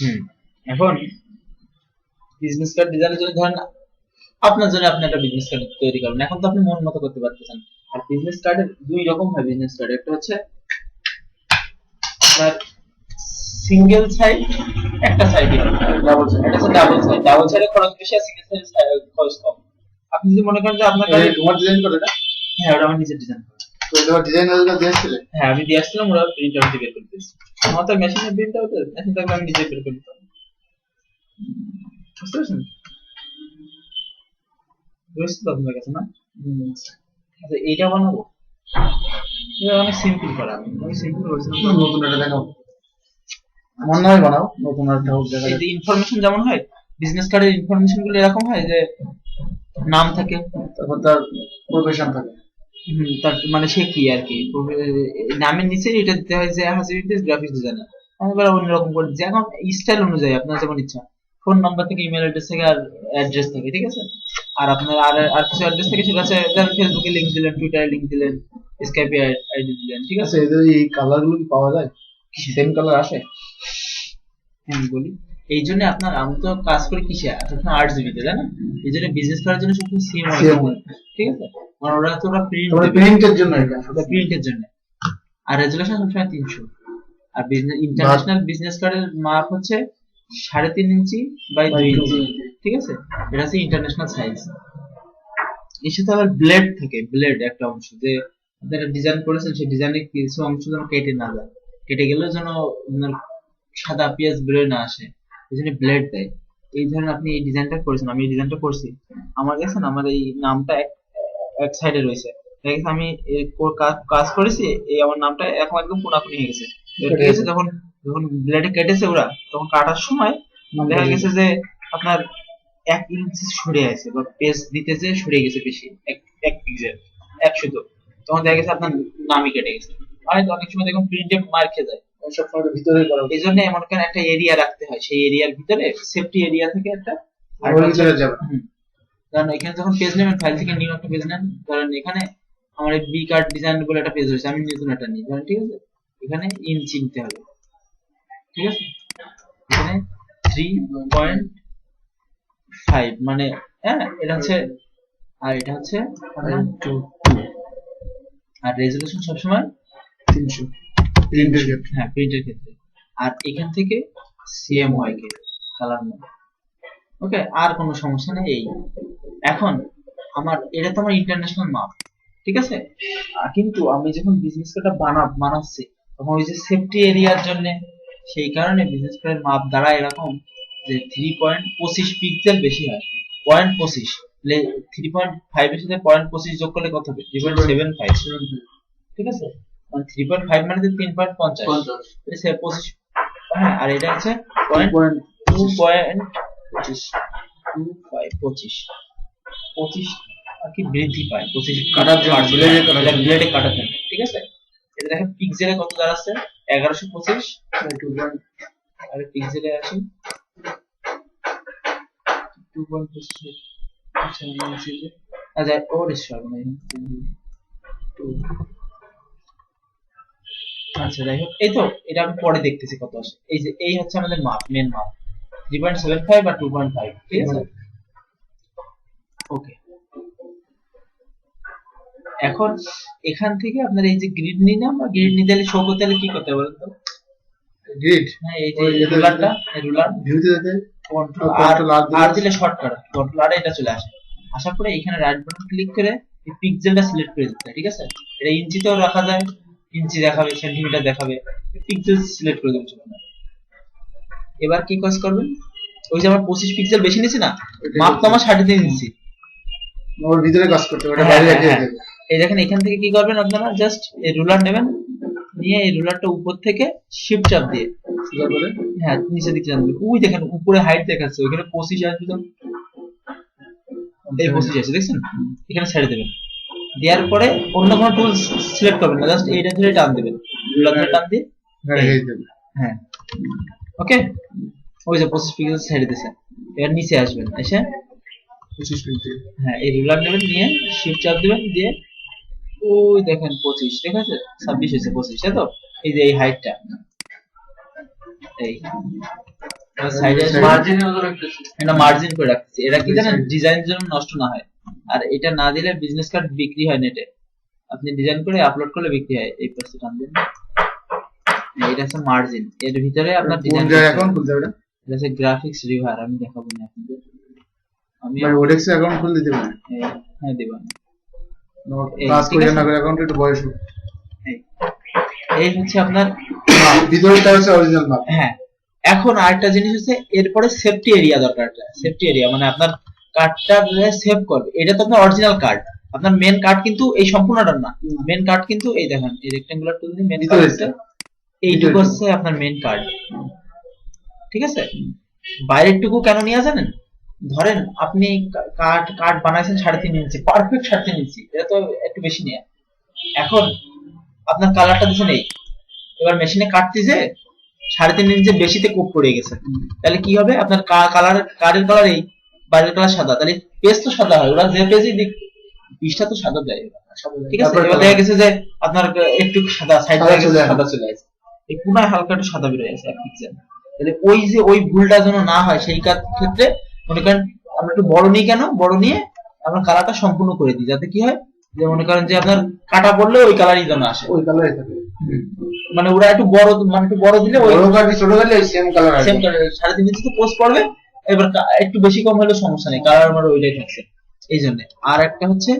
হুম এখন business card ডিজাইনের জন্য ধরেন আপনার জন্য আপনি একটা বিজনেস কার্ড তৈরি করবেন, এখন তো আপনি মন মতো করতে পারতেছেন। আর বিজনেস কার্ডের দুই রকম হয় বিজনেস কার্ড, একটা হচ্ছে আপনার সিঙ্গেল সাইড, একটা সাইডই হবে ডাবল সাইড, এটা হচ্ছে ডাবল সাইড। ডাবল সাইডে খরচ বেশি আর সিঙ্গেল সাইডে খরচ কম। আপনি যদি মনে করেন যে আপনার কাছে তোমার ডিজাইন করে এটা? হ্যাঁ, ওটা আমার নিজের ডিজাইন করা। তো এটা ডিজাইনাররা দিয়েছিলে? হ্যাঁ, আমি দিয়ে আসছিলাম, ওরা প্রিন্ট আউট দিয়ে বের করে দিয়েছে। আমার তো মেশিনে প্রিন্ট আউট, মেশিন থাকলে আমি নিজে বের করে দিতাম। বুঝতে পারছেন? বুঝতে তো আপনার কাছে না? আচ্ছা, এইটা বানাবো, এটা অনেক সিম্পল করা। আমি সিম্পল করেছিলাম। নতুন একটা দেখাও, আমার নামে বানাও, নতুন একটা হোক দেখা এই যাক। যে ইনফরমেশন যেমন হয়, বিজনেস কার্ডের ইনফরমেশন গুলো এরকম হয় যে নাম থাকে, তারপর তার প্রফেশন থাকে। তার মানে সে কি আর কি, নামের নিচে এটা দিতে হয় যে হাসিবিটিস গ্রাফিক্স ডিজাইনার। আমি এবার অন্যরকম করে দিচ্ছি, এখন স্টাইল অনুযায়ী আপনার যেমন ইচ্ছা, ফোন নাম্বার থেকে, ইমেল অ্যাড্রেস থেকে, আর অ্যাড্রেস থেকে, ঠিক আছে। আর আপনার আর কিছু অ্যাড্রেস থেকে, সেটা আছে যেমন ফেসবুকে লিংক দিলেন, টুইটারে লিংক দিলেন, স্কাইপে আইডি দিলেন, ঠিক আছে। আচ্ছা, এদের এই কালার গুলো কি পাওয়া যায়? সেম কালার আসে? হ্যাঁ, আমি বলি, এই জন্য আপনার, আমি তো কাজ করি কিসে, সবসময় 8 GB তে, তাই না? এই জন্য বিজনেস করার জন্য সবসময় সেম হয়, ঠিক আছে। কারণ ওরা তো প্রিন্ট, প্রিন্টের জন্য এটা প্রিন্টের জন্য। আর রেজুলেশন সবসময় 300। আর বিজনেস ইন্টারন্যাশনাল বিজনেস কার্ডের মাপ হচ্ছে 3.5 ইঞ্চি বাই 2 ইঞ্চি, ঠিক আছে। এটা হচ্ছে ইন্টারন্যাশনাল সাইজ। এর সাথে আবার ব্লেড থাকে, ব্লেড একটা অংশ, যে আপনারা ডিজাইন করেছেন সেই ডিজাইনের কিছু অংশ যেন কেটে না যায়, কেটে গেলেও যেন আপনার সাদা পেঁয়াজ বেরোয় না আসে, এই জন্য ব্লেড দেয়। এই ধরেন আপনি এই ডিজাইনটা করেছেন, আমি এই ডিজাইনটা করছি, আমার কাছে না, আমার এই নামটা এক সাইডে রয়েছে, দেখেন আমি কাজ করেছি, এই আমার নামটা এখন একদম কোনাকুনি হয়ে গেছে। ঠিক আছে, যখন যখন ব্লেডে কেটেছে ওরা, তখন কাটার সময় দেখা গেছে যে আপনার 1 ইঞ্চি সরে আছে, বা পেজ দিতে যে সরে গেছে বেশি, এক পিক্সেল, 100, তখন দেখা গেছে আপনার নামই কেটে গেছে। মানে অনেক সময় দেখুন প্রিন্টে মার খেয়ে যায়, সবসময় ভিতরে করা। এই জন্য এমন কেন একটা এরিয়া রাখতে হয়, সেই এরিয়ার ভিতরে সেফটি এরিয়া থেকে একটা, আর ভিতরে যাবে। কারণ এখানে যখন পেজ নেবেন, ফাইল থেকে নিউ একটা পেজ নেন, ধরেন এখানে আমার এই বি কার্ড ডিজাইন বলে একটা পেজ হয়েছে, আমি নতুন একটা নিই ধরেন, ঠিক আছে। এখানে ইঞ্চি নিতে হবে, ঠিক আছে। এখানে 3.5 মানে, হ্যাঁ এটা হচ্ছে, আর এটা হচ্ছে 2, আর রেজুলেশন সবসময় 300 প্রিন্টের ক্ষেত্রে। হ্যাঁ, প্রিন্টের ক্ষেত্রে। আর এখান থেকে CMYK কালার মোড, ওকে, আর কোনো সমস্যা নেই। এই এখন আমার এটা তো আমার ইন্টারন্যাশনাল মাপ, ঠিক আছে। কিন্তু আমি যখন বিজনেস কার্ডটা বানাচ্ছি, তখন ওই যে সেফটি এরিয়ার জন্য, সেই কারণে বিজনেস কার্ডের মাপ দ্বারা এরকম যে 3.25 পিক্সেল বেশি হয়, 0.25, 3.5 এর সাথে 0.25 যোগ করলে কত হবে? 3.75, ঠিক আছে। মানে 3.5 মানে 3.50, 25। হ্যাঁ, আর এটা হচ্ছে 2.25 আর কি বৃদ্ধি পায় 25 কাটার জন্য, ব্লেডে কাটার জন্য, ঠিক আছে। এটা দেখেন পিক্সেলে কত দাঁড়াচ্ছে, 1125, আর পিক্সেলে আসি 2.25, আচ্ছা আচ্ছা, ওর সর্বনাশ, আচ্ছা যাই হোক, এই তো এটা আমি পরে দেখতেছি কত আসে। এই যে এই হচ্ছে আমাদের মাপ, মেন মাপ 3.75 আর 2.5, ঠিক আছে। ওকে, এখন এখান থেকে আপনার এই যে গ্রিড নিই না, আমরা গ্রিড নিতে হলে শো করতে হলে কি করতে হবে বলুন তো? গ্রিড, হ্যাঁ, এই যে রুলারটা, এই রুলার ভিউতে যেতে কন্ট্রোল আর দিলে শর্টকাট, কন্ট্রোল আর এটা চলে আসে। আসার পরে এখানে রাইট বাটন ক্লিক করে এই পিক্সেলটা সিলেক্ট করে দিতে হয়, ঠিক আছে। এটা ইঞ্চিতেও রাখা যায়, ইঞ্চি দেখাবে, সেন্টিমিটার দেখাবে, পিক্সেল সিলেক্ট করে দেবেন। এবার কি কাজ করবেন, ওই যে আমার 25 পিক্সেল বেশি নিয়েছি না, মাপ তো আমার 3.5 ইঞ্চি, ওর ভিতরে কাজ করতে হবে, এটা বাইরে রেখে দিতে হবে। এই দেখেন এখান থেকে কি করবেন আপনারা, জাস্ট এই রুলার নেবেন, নিয়ে এই রুলারটা উপর থেকে শিফট চাপ দিয়ে সোজা করে, হ্যাঁ নিচে দিকে টানবেন। ওই দেখেন উপরে হাইট দেখাচ্ছে, ওখানে 25 আসবে, তো এই 25 আছে দেখছেন, এখানে ছেড়ে দেবেন। দেওয়ার পরে অন্য কোনো টুল সিলেক্ট করবেন না, জাস্ট এইটা ধরে টান দেবেন, রুলার ধরে টান দিয়ে, হ্যাঁ ওকে। ওই যে 25 পিক্সেল ছেড়ে দিয়েছে, এবার নিচে আসবেন, এসে 25 পিক্সেল, হ্যাঁ এই রুলার নেবেন, নিয়ে শিফট চাপ দিবেন, দিয়ে ওই দেখেন 25, ঠিক আছে, 26 হয়েছে 25, তাই তো। এই যে এই হাইটটা, এই সাইডে মার্জিনের মতো একটা একটা মার্জিন করে রাখছি। এটা কি জানেন, ডিজাইনের জন্য নষ্ট না হয়। আর এটা না দিলে বিজনেস কার্ড বিক্রি হয় নেটে, আপনি ডিজাইন করে আপলোড করলে বিক্রি হয়। এই পাশে টান দিন, এটা হচ্ছে মার্জিন, এর ভিতরে আপনার কোন ডিজাইন জায়গায় অ্যাকাউন্ট খুলতে হবে? এটা হচ্ছে গ্রাফিক্স রিভার, আমি দেখাবো না আপনাদের, আমি ভাই ওডেক্সে অ্যাকাউন্ট খুলে দিতে পারেন। হ্যাঁ দেব। এই, কাজ ঠিক করে আছে? না করে অ্যাকাউন্ট একটু বয়স হোক। এই হচ্ছে আপনার, ভিতরটা হচ্ছে অরিজিনাল মাপ। হ্যাঁ। এখন আরেকটা জিনিস হচ্ছে, এরপরে সেফটি এরিয়া দরকার। সেফটি এরিয়া মানে আপনার কার্ডটা সেভ করবে, এটা তো আপনার অরিজিনাল কার্ড। আপনার মেন কার্ড কিন্তু এই সম্পূর্ণটা না, মেন কার্ড কিন্তু এই দেখেন, এই রেক্টেঙ্গুলার টুল দিয়ে মেন কার্ড হচ্ছে এইটুকু হচ্ছে আপনার মেন কার্ড, ঠিক আছে? বাইরের টুকু কেন নিয়ে জানেন? ধরেন আপনি কার্ড কার্ড বানাইছেন 3.5 ইঞ্চি, পারফেক্ট 3.5 ইঞ্চি, এটা তো একটু বেশি নিয়ে। এখন আপনার কালারটা দিচ্ছেন এই, এবার মেশিনে কাটতেছে 3.5 ইঞ্চি বেশিতে কোপ পড়ে গেছে, তাহলে কি হবে? আপনার কালার, কার্ডের কালার এই, বাইরের কালার সাদা, তাহলে পেজ তো সাদা হয়, ওরা যে পেজই দিক পিসটা তো সাদা দেয়, ঠিক আছে? এবার দেখা গেছে যে আপনার একটু সাদা সাইড দিয়ে সাদা চলে আসে, এই কোনায় হালকা একটু সাদা বের হয়ে আছে 1 পিক্সেল। তাহলে ওই যে ওই ভুলটা যেন না হয়, সেই ক্ষেত্রে মনে করেন আমরা একটু বড় নিই, কেন বড় নিয়ে আমরা কালারটা সম্পূর্ণ করে দিই, যাতে কি হয় যে মনে করেন যে আপনার কাটা পড়লে ওই কালারই যেন আসে, ওই কালারই থাকে। মানে ওরা একটু বড়, মানে একটু বড় দিলে ওই বড় কার্ড ছোট কার্ডে সেম কালার আসবে। সেম কালার 3.5 ইঞ্চিতে পোস্ট করবে, এবার একটু বেশি কম হলে সমস্যা নেই, কালার আমার ওইটাই থাকছে। এই জন্য আর একটা হচ্ছে,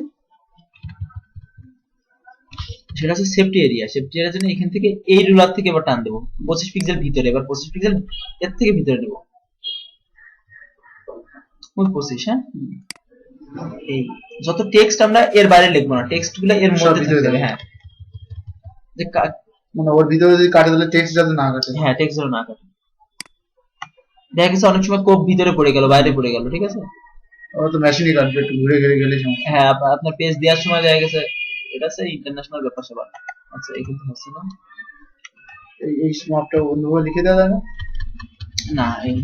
সেটা হচ্ছে সেফটি এরিয়া। সেফটি এরিয়ার জন্য এখান থেকে এই রুলার থেকে এবার টান দেবো 25 পিক্সেল ভিতরে, এবার 25 পিক্সেল এর থেকে ভিতরে নেবো, ওই 25। হ্যাঁ, এই যত টেক্সট আমরা এর বাইরে লিখবো না, টেক্সট গুলো এর মধ্যে থাকতে হবে। হ্যাঁ, যে মানে ওর ভিতরে যদি কাটে তাহলে টেক্সট যাতে না কাটে। হ্যাঁ, টেক্সট যেন না কাটে। দেখা গেছে অনেক সময় কোপ ভিতরে পড়ে গেল, বাইরে পড়ে গেল, ঠিক আছে? ওরা তো মেশিনই কাটবে, একটু ঘুরে ঘুরে গেলে সমস্যা। হ্যাঁ, আপনার পেজ দেওয়ার সময় দেখা গেছে, এটা হচ্ছে ইন্টারন্যাশনাল ব্যাপার সবার। আচ্ছা, এখানে হচ্ছে না, এই মাপটা অন্যভাবে লিখে দেওয়া যায় না? না এই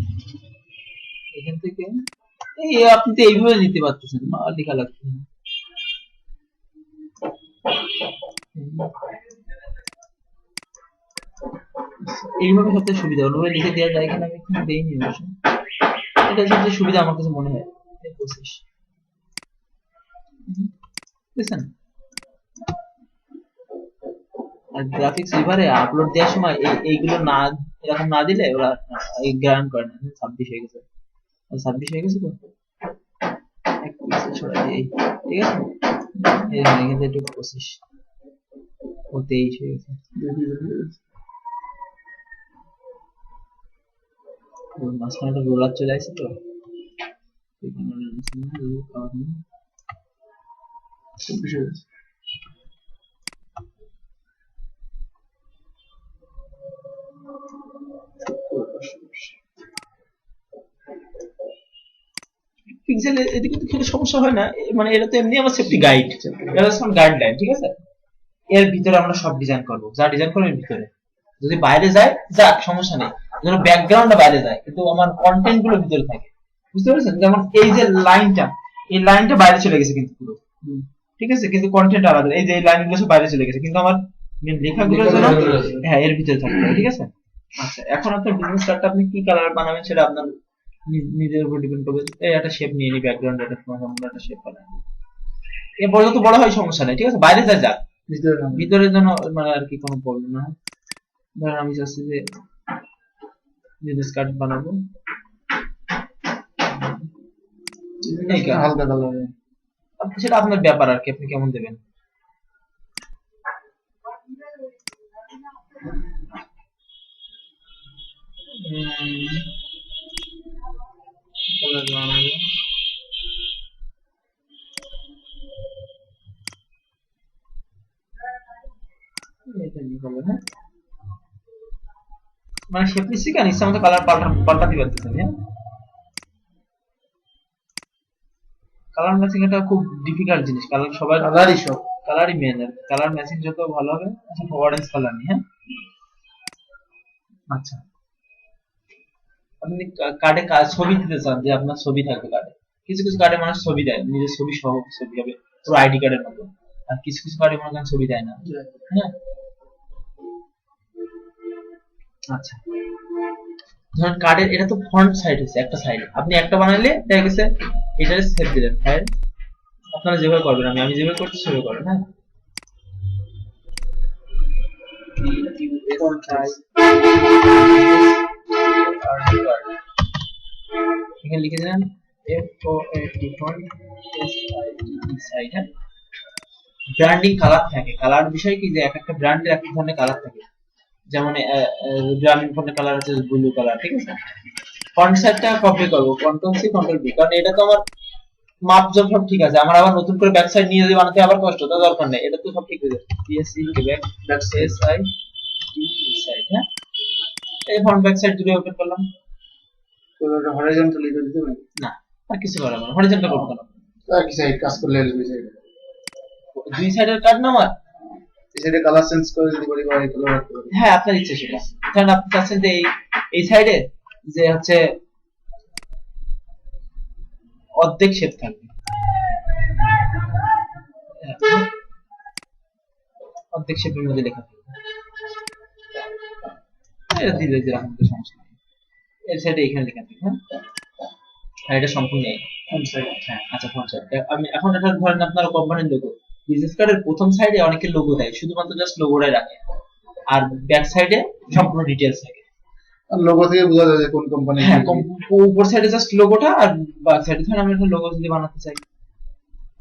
এখান থেকে এই আপনি তো এইভাবে নিতে পারতেছেন, লেখা লাগছে না। এইভাবে সবচেয়ে সুবিধা, অন্যভাবে লিখে দেওয়া যায় কিনা আমি এখানে দেইনি অবশ্য, এটা সবচেয়ে সুবিধা আমার কাছে মনে হয়। 25 বুঝছেন? আর গ্রাফিক্স রিভারে আপলোড দেওয়ার সময় এইগুলো না, এরকম না দিলে ওরা গ্রান্ট করে না। 26 হয়ে গেছে, 26 হয়ে গেছে তো, এক পিক্সেল ছড়া দিয়ে, ঠিক আছে? এখানে কিন্তু একটু 25 ও 23 হয়ে গেছে, মাঝখানে একটা রোলার চলে আসছে তো, পিক্সেল এদিকে তো খেলে সমস্যা হয় না, মানে এটা তো এমনি আমার সেফটি গাইড, এটা হচ্ছে গাইডলাইন, ঠিক আছে? এর ভিতরে আমরা সব ডিজাইন করবো, যা ডিজাইন করবো এর ভিতরে, যদি বাইরে যায় যাক সমস্যা নেই, যেন ব্যাকগ্রাউন্ডটা বাইরে যায় কিন্তু আমার কন্টেন্ট গুলো ভিতরে থাকে, বুঝতে পেরেছেন? যেমন এই যে লাইনটা, এই লাইনটা বাইরে চলে গেছে কিন্তু পুরো, ঠিক আছে? কিন্তু কন্টেন্ট আলাদা, এই যে এই লাইনগুলো সব বাইরে চলে গেছে, কিন্তু আমার লেখাগুলো যেন হ্যাঁ এর ভিতরে থাকবে, ঠিক আছে? আচ্ছা, এখন আপনার বিজনেস কার্ডটা আপনি কি কালার বানাবেন সেটা আপনার নিজের উপর ডিপেন্ড করবে। এই একটা শেপ নিয়ে নিই, ব্যাকগ্রাউন্ড একটা একটা শেপ বানাই, এর বড় যত বড় হয় সমস্যা নেই, ঠিক আছে? বাইরে যা যাক, ভিতরে যেন মানে আর কি কোনো প্রবলেম না হয়। ধরেন আমি চাচ্ছি যে বিজনেস কার্ড বানাবো, হালকা কালার, সেটা আপনার ব্যাপার আর কি, আপনি কেমন দেবেন। মানে শেপ নিচ্ছি কেন, ইচ্ছা মতো কালার পাল্টাতে পারতেছেন। হ্যাঁ, কালার ম্যাচিং এটা খুব ডিফিকাল্ট জিনিস, কালার সবাই কালারই সব, কালারই মেন, কালার ম্যাচিং যত ভালো হবে। আচ্ছা, অরেঞ্জ কালার নি, হ্যাঁ। আচ্ছা, আপনি কার্ডে ছবি দিতে চান, যে আপনার ছবি থাকবে কার্ডে, কিছু কিছু কার্ডে মানুষ ছবি দেয়, নিজের ছবি সহ ছবি হবে পুরো আইডি কার্ডের মতো, আর কিছু কিছু কার্ডে মনে করেন ছবি দেয় না। হ্যাঁ, আচ্ছা, ধরেন কার্ডের এটা তো ফ্রন্ট সাইড হচ্ছে একটা সাইড, আপনি একটা বানাইলে দেখা গেছে এটারে সেভ দিলেন ফাইল। আপনারা যেভাবে করবেন, আমি যেভাবে করছি সেভাবে করেন। হ্যাঁ, এখানে লিখে দিলেন সাইড। হ্যাঁ, ব্র্যান্ডিং কালার থাকে, কালার বিষয় কি যে এক একটা ব্র্যান্ডের এক ধরনের কালার থাকে, যেমন গ্রামীণ ফোনের কালার হচ্ছে ব্লু কালার, ঠিক আছে। ফন্ট সাইজটা কপি করবো, কন্ট্রোল সি কন্ট্রোল ভি, কারণ এটা তো আমার মাপ জব সব ঠিক আছে, আমার আবার নতুন করে ব্যাক সাইড নিয়ে যদি বানাতে আবার কষ্ট, তো দরকার নেই, এটা তো সব ঠিক হয়ে যাবে। PSC back side side. হ্যাঁ, এই ফ্রন্ট ব্যাক সাইড দুটো ওপেন করলাম। হরাইজন্টালি করে দিতে হবে না, আর কিছু করার না, হরিজন্টাল করব কেন, আর কি সাইড কাজ করলে দুই সাইড দুই সাইডের কাট না আমার। এই সাইডে কালার চেঞ্জ করে দিতে পারি বা এই কালার রাখতে পারি। হ্যাঁ, আপনার ইচ্ছে সেটা। কারণ আপনি চাচ্ছেন যে এই সাইডে যে হচ্ছে অর্ধেক শেপ থাকবে, অর্ধেক শেপের মধ্যে লেখা থাকবে, এটা দিলে যে রকম সমস্যা নেই। এর সাইডে এখানে লেখা থাকবে। হ্যাঁ, আর এটা সম্পূর্ণ এই ফ্রন্ট সাইড। হ্যাঁ, আচ্ছা ফ্রন্ট সাইড। আমি এখন এটা ধরেন আপনার কোম্পানির লোগো, বিজনেস কার্ডের প্রথম সাইডে অনেকে লোগো দেয়, শুধুমাত্র জাস্ট লোগোটাই রাখে, আর ব্যাক সাইডে সম্পূর্ণ ডিটেইলস থাকে। আর লোগো থেকে বোঝা যায় যে কোন কোম্পানি। হ্যাঁ, উপর সাইডে জাস্ট লোগোটা, আর ব্যাক সাইডে ধরেন আমি একটা লোগো যদি বানাতে চাই,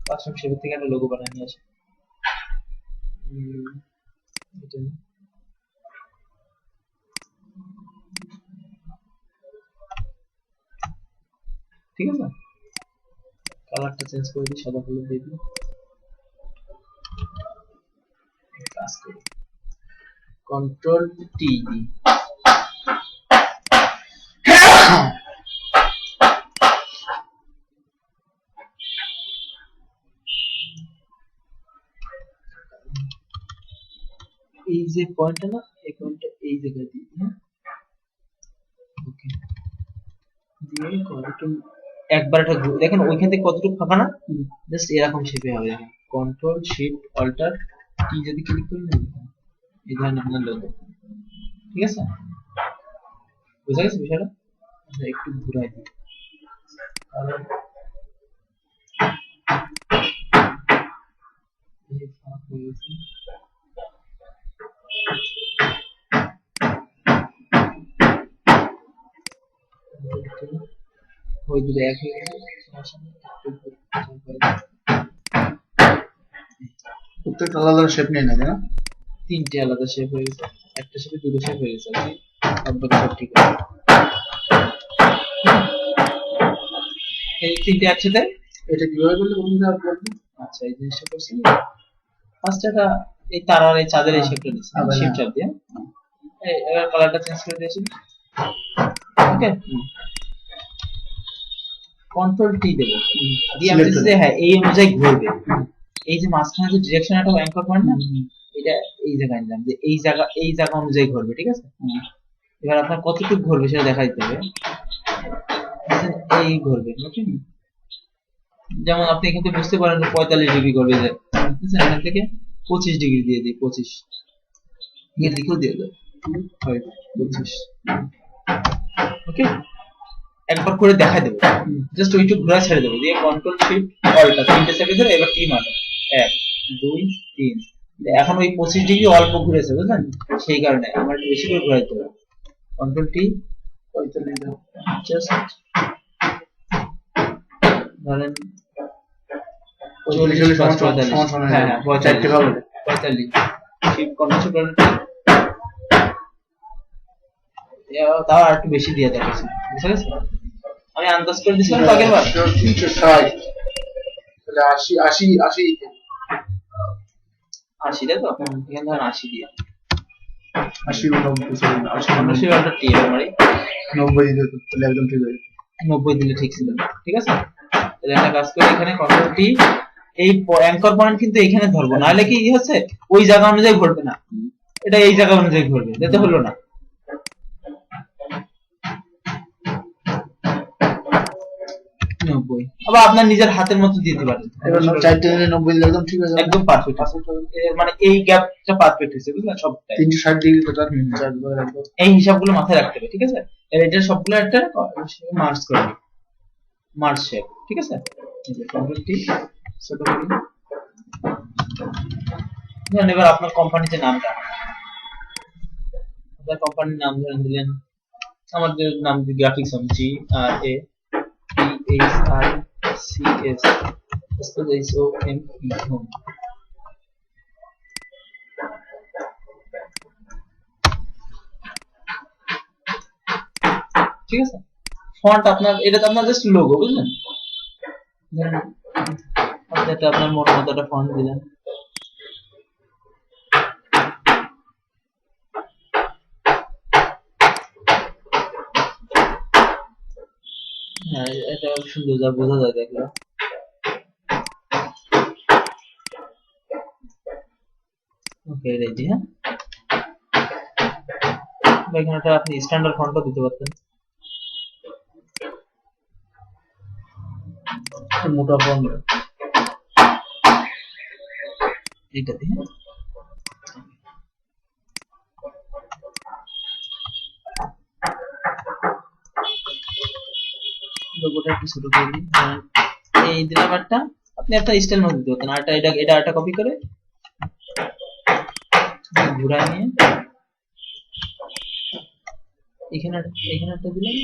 কাস্টম শেপ থেকে একটা লোগো বানিয়ে নিয়ে আসি। এটা নিয়ে। ঠিক আছে, কালারটা চেঞ্জ করে দিই, সাদা কালার দিয়ে দিই, কাজ করি কন্ট্রোল টি দিই। এই যে পয়েন্টটা না, এই পয়েন্টটা এই জায়গায় দিই। হ্যাঁ, ওকে, দিয়ে কন্ট্রোল একবার এটা দেখেন ওইখান থেকে কতটুকু ফাঁকা না, জাস্ট এরকম শেপে হবে। দেখেন কন্ট্রোল শিফট অল্টার টি যদি ক্লিক করি না, এই ধরেন আপনার লোগো। ঠিক আছে, বুঝা গেছে বিষয়টা? একটু ঘুরাই দিই, কারণ এই ফাঁক হয়ে গেছে। ওই দুটো এক হয়ে গেছে, সমস্যা নেই, প্রত্যেকটা আলাদা শেপ নেই না, তাই না? তিনটে আলাদা শেপ হয়ে গেছে, একটা শেপে দুটো শেপ হয়ে গেছে, আর বাকি সব ঠিক আছে। এই তিনটে একসাথে এটা কিভাবে করলে বলুন তো আপনি? আচ্ছা, এই জিনিসটা করছি ফার্স্ট, এটা এই তারার এই চাঁদের এই শেপটা নিচ্ছি, শিফট চাপ দিয়ে এবার কালারটা চেঞ্জ করে দিয়েছি। ওকে, কন্ট্রোল টি দেবো, দিয়ে আমি যে হ্যাঁ এই অনুযায়ী ঘুরবে। এই যে মাঝখানে যে ডিরেকশন একটা অ্যাঙ্কর পয়েন্ট না, এটা এই জায়গায় নিলাম যে এই জায়গা অনুযায়ী ঘুরবে। ঠিক আছে, এবার আপনার কতটুকু ঘুরবে সেটা দেখা দিতে হবে। এই ঘুরবে, ওকে, যেমন আপনি এখান থেকে বুঝতে পারেন 45 ডিগ্রি করবে, যে এখান থেকে 25 ডিগ্রি দিয়ে দিই, 25 এর দিকেও দিয়ে দেবো 25। ওকে, একবার করে দেখাই দেবো, জাস্ট ওইটুকু ঘোরা ছেড়ে দেবো, দিয়ে কন্ট্রোল শিফট অল্টার তিনটে সেকেন্ড ধরে এবার টি মারো, 1 2 3। এখন ওই 25 ডিগ্রি অল্প ঘুরেছে, বুঝলেন, সেই কারণে আমার একটু বেশি করে ঘোরাইতে হবে। কন্ট্রোল টি 45 দাও, জাস্ট ধরেন 40 45। হ্যাঁ 45 শিফট কন্ট্রোল তাও আর একটু বেশি দিয়ে দেখাচ্ছি, বুঝতে পেরেছি? আমি আন্দাজ করে দিছিলাম তো আগের বার 360 তাহলে 80 80 80 80 তাই তো, এখানে ধরেন 80 দিয়ে 80 90 80 অর্ডার টি এর মানে 90 দিতে তাহলে একদম ঠিক হয়ে যাবে। 90 দিলে ঠিক ছিল, ঠিক আছে। তাহলে একটা কাজ করে এখানে কন্ট্রোল টি, এই অ্যাঙ্কর পয়েন্ট কিন্তু এখানে ধরবো, নাহলে কি হচ্ছে ওই জায়গা অনুযায়ী ঘুরবে না, এটা এই জায়গা অনুযায়ী ঘুরবে, যেতে হলো না। 90 আবার আপনার নিজের হাতের মতো দিতে পারেন এবার 4 টেনে 90 দিলে একদম ঠিক আছে, একদম পারফেক্ট মানে এই গ্যাপটা পারফেক্ট হয়েছে বুঝলেন সবটাই 360 ডিগ্রি টোটাল হুম। 4 ভাগে রাখবো। এই হিসাবগুলো মাথায় রাখতে হবে ঠিক আছে এবার এটা সবগুলো একটা মার্জ করে দিই মার্জ শেপ ঠিক আছে এই যে কন্ট্রোল টি ছোট করি ধরেন এবার আপনার কোম্পানির যে নামটা আপনার কোম্পানির নাম ধরেন দিলেন আমাদের নাম দিয়ে graphics home G R A P H I C S S O M E home ঠিক আছে ফন্ট আপনার এটা তো আপনার জাস্ট লোগো বুঝলেন ধরেন আপনি একটা আপনার মতো মতো একটা ফন্ট দিলেন হ্যাঁ এটা সুন্দর যা বোঝা যায় দেখলো ওকে রেডি হ্যাঁ এখানে একটা আপনি স্ট্যান্ডার্ড ফন্টও দিতে পারতেন মোটা ফন্ট এইটা দিয়ে লোগোটা একটু ছোট করে দিই এই দিলাম একটা আপনি একটা স্টাইল মতো দিতে পারতেন আরটা এটা আরটা কপি করে ঘুরায় নিয়ে এখানে একটা দিলাম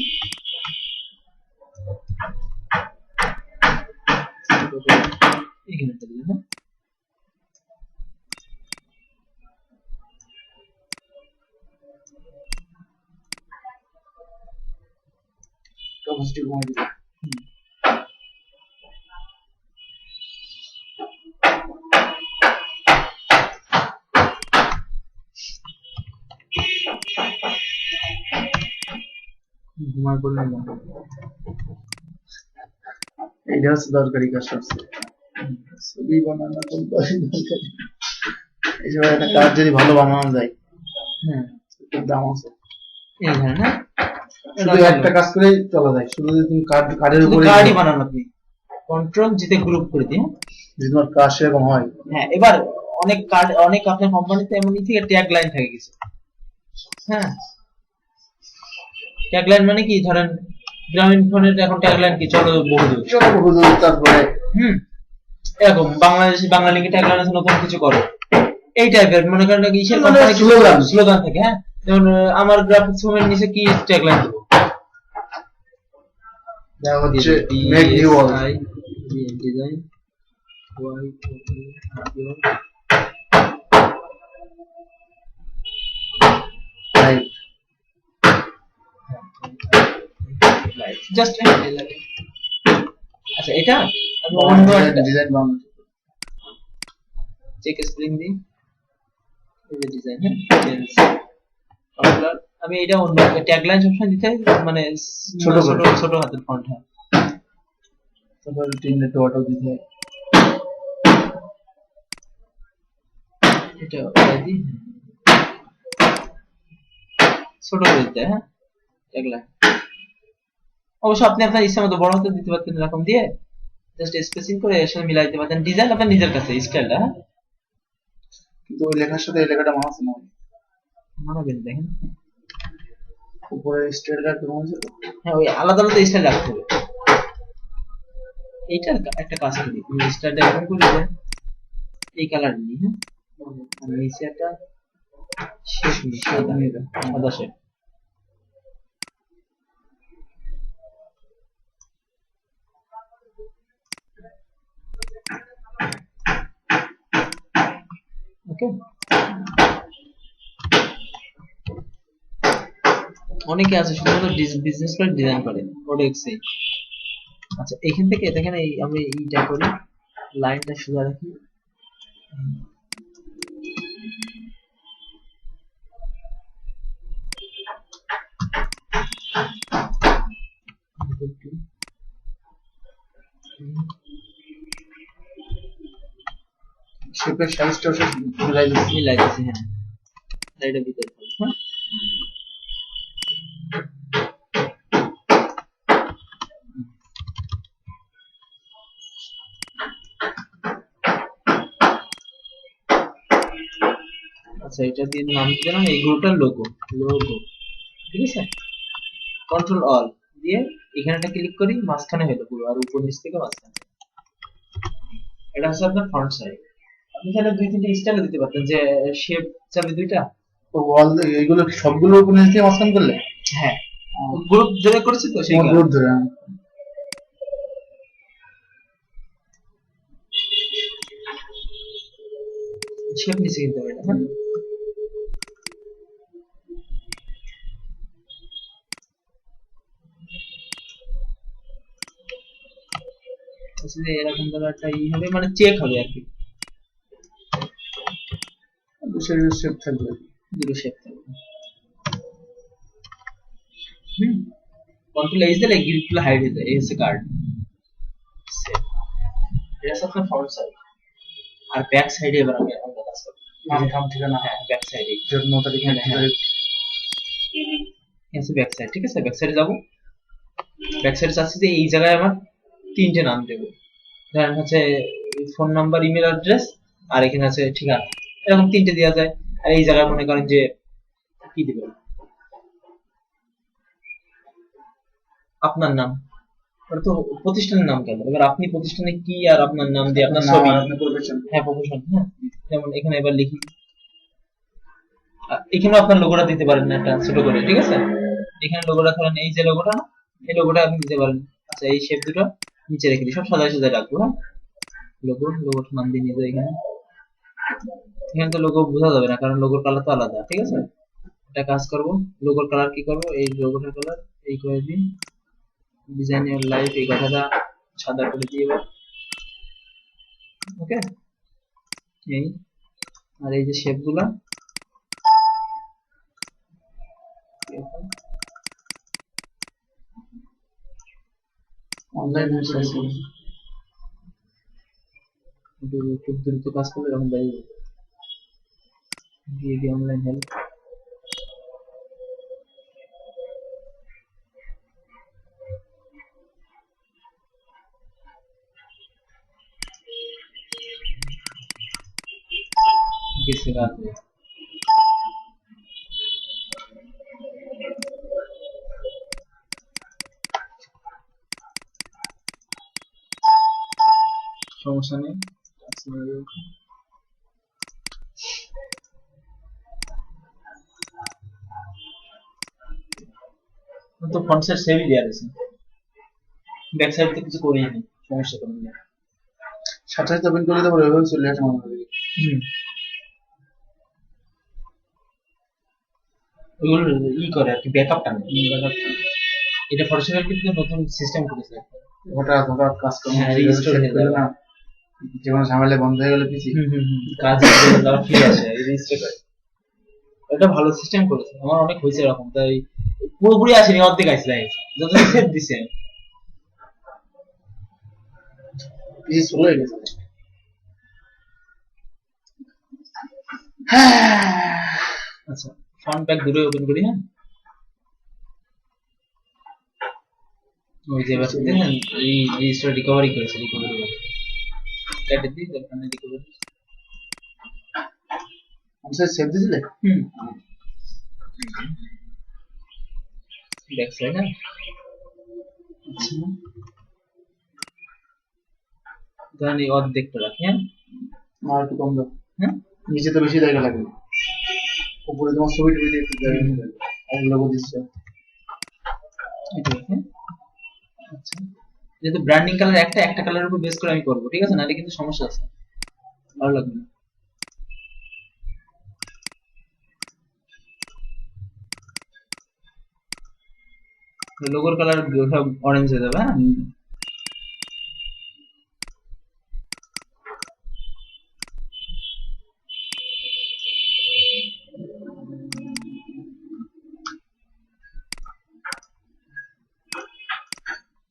এখানে একটা দিলাম হ্যাঁ ক্যাপাসিটি কমাই দিই। ঘুমায় পড়লাম না এইটা হচ্ছে দরকারি কাজ সবচেয়ে ছবি বানানো কোন দরকারি এইসব একটা কাজ যদি ভালো বানানো যায় হ্যাঁ খুব দাম আছে এইখানে না শুধু একটা কাজ করেই চলা যায় শুধু যদি তুমি কার্ডের শুধু উপরে কার্ডই বানানো আপনি কন্ট্রোল জিতে গ্রুপ করে দিন যদি তোমার কাজ সেরকম হয় হ্যাঁ এবার অনেক কার্ড অনেক আপনার কোম্পানিতে এমনই থেকে ট্যাগ লাইন থাকে কিছু হ্যাঁ ট্যাগ লাইন মানে কি ধরেন গ্রামীণ ফোনের এখন ট্যাগ লাইন কি চলো বহুদূর চলো হুজুর তারপরে এরকম বাংলাদেশি বাংলা লিঙ্কে ট্যাগ লাইন আছে নতুন কিছু করো এই টাইপের মনে করেন নাকি ইসের মানে কোম্পানি স্লোগান। স্লোগান থাকে হ্যাঁ যেমন আমার গ্রাফিক্স হোমের নিচে কি ট্যাগ লাইন দেবো যা হচ্ছে মেক নিউ ওয়াল ডিজাইন রাইট জাস্ট আচ্ছা এটা আমি অন্য একটা ডিজাইন বানানো চেক স্প্রিং দিই এই যে ডিজাইন হ্যাঁ কালার আমি এটা অন্য ট্যাগ লাইন সবসময় দিতে হয়, মানে ছোট ছোট করে। ছোট হাতের ফন্ট হ্যাঁ তারপর টিনের টোয়াটাও দিতে হয় এটা ওটা দিই ছোট করে দিতে হয়, হ্যাঁ ট্যাগ লাইন অবশ্য আপনি আপনার ইচ্ছা মতো বড় হাতে দিতে পারতেন এরকম দিয়ে জাস্ট স্পেসিং করে এর সাথে মিলাই দিতে পারতেন ডিজাইন আপনার নিজের কাছে স্টাইলটা হ্যাঁ কিন্তু ওই লেখার সাথে এই লেখাটা মানাচ্ছে না মানাবেন দেখেন উপরে স্টাইলটা একটু মানাচ্ছে তো হ্যাঁ ওই আলাদা আলাদা স্টাইল রাখতে হবে এইটার একটা কাজ করি স্টাইলটা এরকম করে দিলে এই কালার নিই হ্যাঁ আর নিচে একটা শেষ নিই সাদা সাদা শেড ওকে অনেকে আছে শুধুমাত্র বিজনেস করে ডিজাইন করে প্রোডাক্টসে আচ্ছা এখান থেকে দেখেন এই আমি এইটা করি লাইনটা সোজা রাখি শেপের সাইজটাও সব মিলাই দিচ্ছি মিলাই দিচ্ছি হ্যাঁ এটা ভিতরে হ্যাঁ আচ্ছা, এটা দিয়ে নাম দিলাম এই গ্রুপটার লোগো। লোগো, ঠিক আছে। কন্ট্রোল অল দিয়ে এখানে একটা ক্লিক করি, মাঝখানে হলো পুরো, আর উপর নিচ থেকে মাঝখানে। এটা হচ্ছে আপনার ফন্ট সাইজ। আপনি তাহলে দুই তিনটে স্টাইল দিতে পারতেন, যে শেপ চাবি দুইটা। তো ওয়াল এইগুলো সবগুলো উপর নিচ দিয়ে মাঝখান করলে হ্যাঁ, গ্রুপ ধরে করেছি তো সেই তোমার কারণে। গ্রুপ ধরে শেপ নিচে কিন্তু এটা, হ্যাঁ। হচ্ছে যে এরকম ধরো একটা ই হবে, মানে চেক হবে আর কি, শরীরের শেপ থাকবে। দুটো শেপ থাকবে। কন্ট্রোল এইচ দিলে গ্রিপগুলো হাইড হয়ে যায়, এই হচ্ছে কার্ড। এটা হচ্ছে আপনার ফ্রন্ট সাইড। আর ব্যাক সাইডে এবার আমি আমরা কাজ করব। নাম ঠাম ঠিকানা, হ্যাঁ, ব্যাক সাইডে জন্ম তারিখ, হ্যাঁ, মৃত্যু হ্যাঁ। তারিখ। হচ্ছে ব্যাক সাইড, ঠিক আছে। ব্যাক সাইডে যাবো। ব্যাক সাইডে চাচ্ছি যে এই জায়গায় আমার তিনটে নাম দেবো। ধরেন হচ্ছে ফোন নাম্বার, ইমেল অ্যাড্রেস, আর এখানে আছে ঠিকানা, এরকম তিনটে দেওয়া যায়। আর এই জায়গায় মনে করেন যে কি দিবেন, আপনার নাম, ওটা তো প্রতিষ্ঠানের নাম কেন, এবার আপনি প্রতিষ্ঠানে কি আর আপনার নাম দিয়ে আপনার ছবি। আপনি করবেন। হ্যাঁ, প্রফেশন, হ্যাঁ। যেমন এখানে এবার লিখি, এখানেও আপনার লোগোটা দিতে পারেন না একটা ছোট করে, ঠিক আছে। এখানে লোগোটা ধরেন এই যে লোগোটা না, এই লোগোটা আপনি দিতে পারেন। আচ্ছা, এই শেপ দুটো নিচে রেখে দিই, সব সাদা সাদা রাখবো, হ্যাঁ। লোগোটার নাম দিয়ে নিয়ে যাই এখানে। এখানে তো লোগো বোঝা যাবে না, কারণ লোগোর কালার তো আলাদা, ঠিক আছে। একটা কাজ করব, লোগোর কালার কি করব, এই লোগোটার কালার এই করে দিন, ডিজাইন ইওর লাইফ, এই কথাটা সাদা করে দিয়ে এবার, ওকে। এই আর এই যে শেপ গুলা, অনলাইন খুব দ্রুত কাজ করলে এরকম বাইরে দিয়ে দিই অনলাইন হেল্প। গেছে রাতে। সমস্যা নেই, তো ফ্রন্ট সাইড সেভই দেওয়া আছে, ব্যাক সাইড তো কিছু করিনি, সমস্যা কোনো নেই। সাথে সাথে ওপেন করে দেবো, ওইভাবে চলে আসে আমাদের দিকে। ওইগুলো ই করে আর কি, ব্যাকআপটা নেই। এটা ফটোশপের কিন্তু নতুন সিস্টেম করেছে, হঠাৎ হঠাৎ কাজ হ্যাঁ, restore হয়ে যাবে। না, যে কোনো ঝামেলা বন্ধ হয়ে গেলে পিছিয়ে কাজ ফিরে আসে, রেজিস্টার করে। এটা ভালো সিস্টেম করেছে, আমার অনেক হয়েছে এরকম, তাই পুরোপুরি আসেনি, অর্ধেক আসলে যত সেট দিছে। পিছিয়ে শুরু হয়ে গেছে। আচ্ছা, ফ্রন্ট ব্যাক দুটোই ওপেন করি, হ্যাঁ। ওই যে এবার দেখেন এই রেজিস্টার রিকভারি করেছে, রিকভারি কেটে দিই, ওখানে রিকভারি। আমাদের সেভ দিছিলে? ব্যাক সাইড, হ্যাঁ। আচ্ছা, ধরেন এই অর্ধেকটা রাখি, হ্যাঁ। না, একটু কম দাও। হ্যাঁ, নিচে তো বেশি জায়গা লাগবে, উপরে তোমার ছবি টবি দিয়ে একটু জায়গা লাগবে, আর লোগো দিচ্ছে। এটা দেখেন। আচ্ছা, যেহেতু ব্র্যান্ডিং কালার একটা একটা কালারের উপর বেস করে আমি করবো, ঠিক আছে, নাহলে কিন্তু সমস্যা আছে, ভালো লাগবে না। লোগোর কালার সব অরেঞ্জ হয়ে যাবে, হ্যাঁ।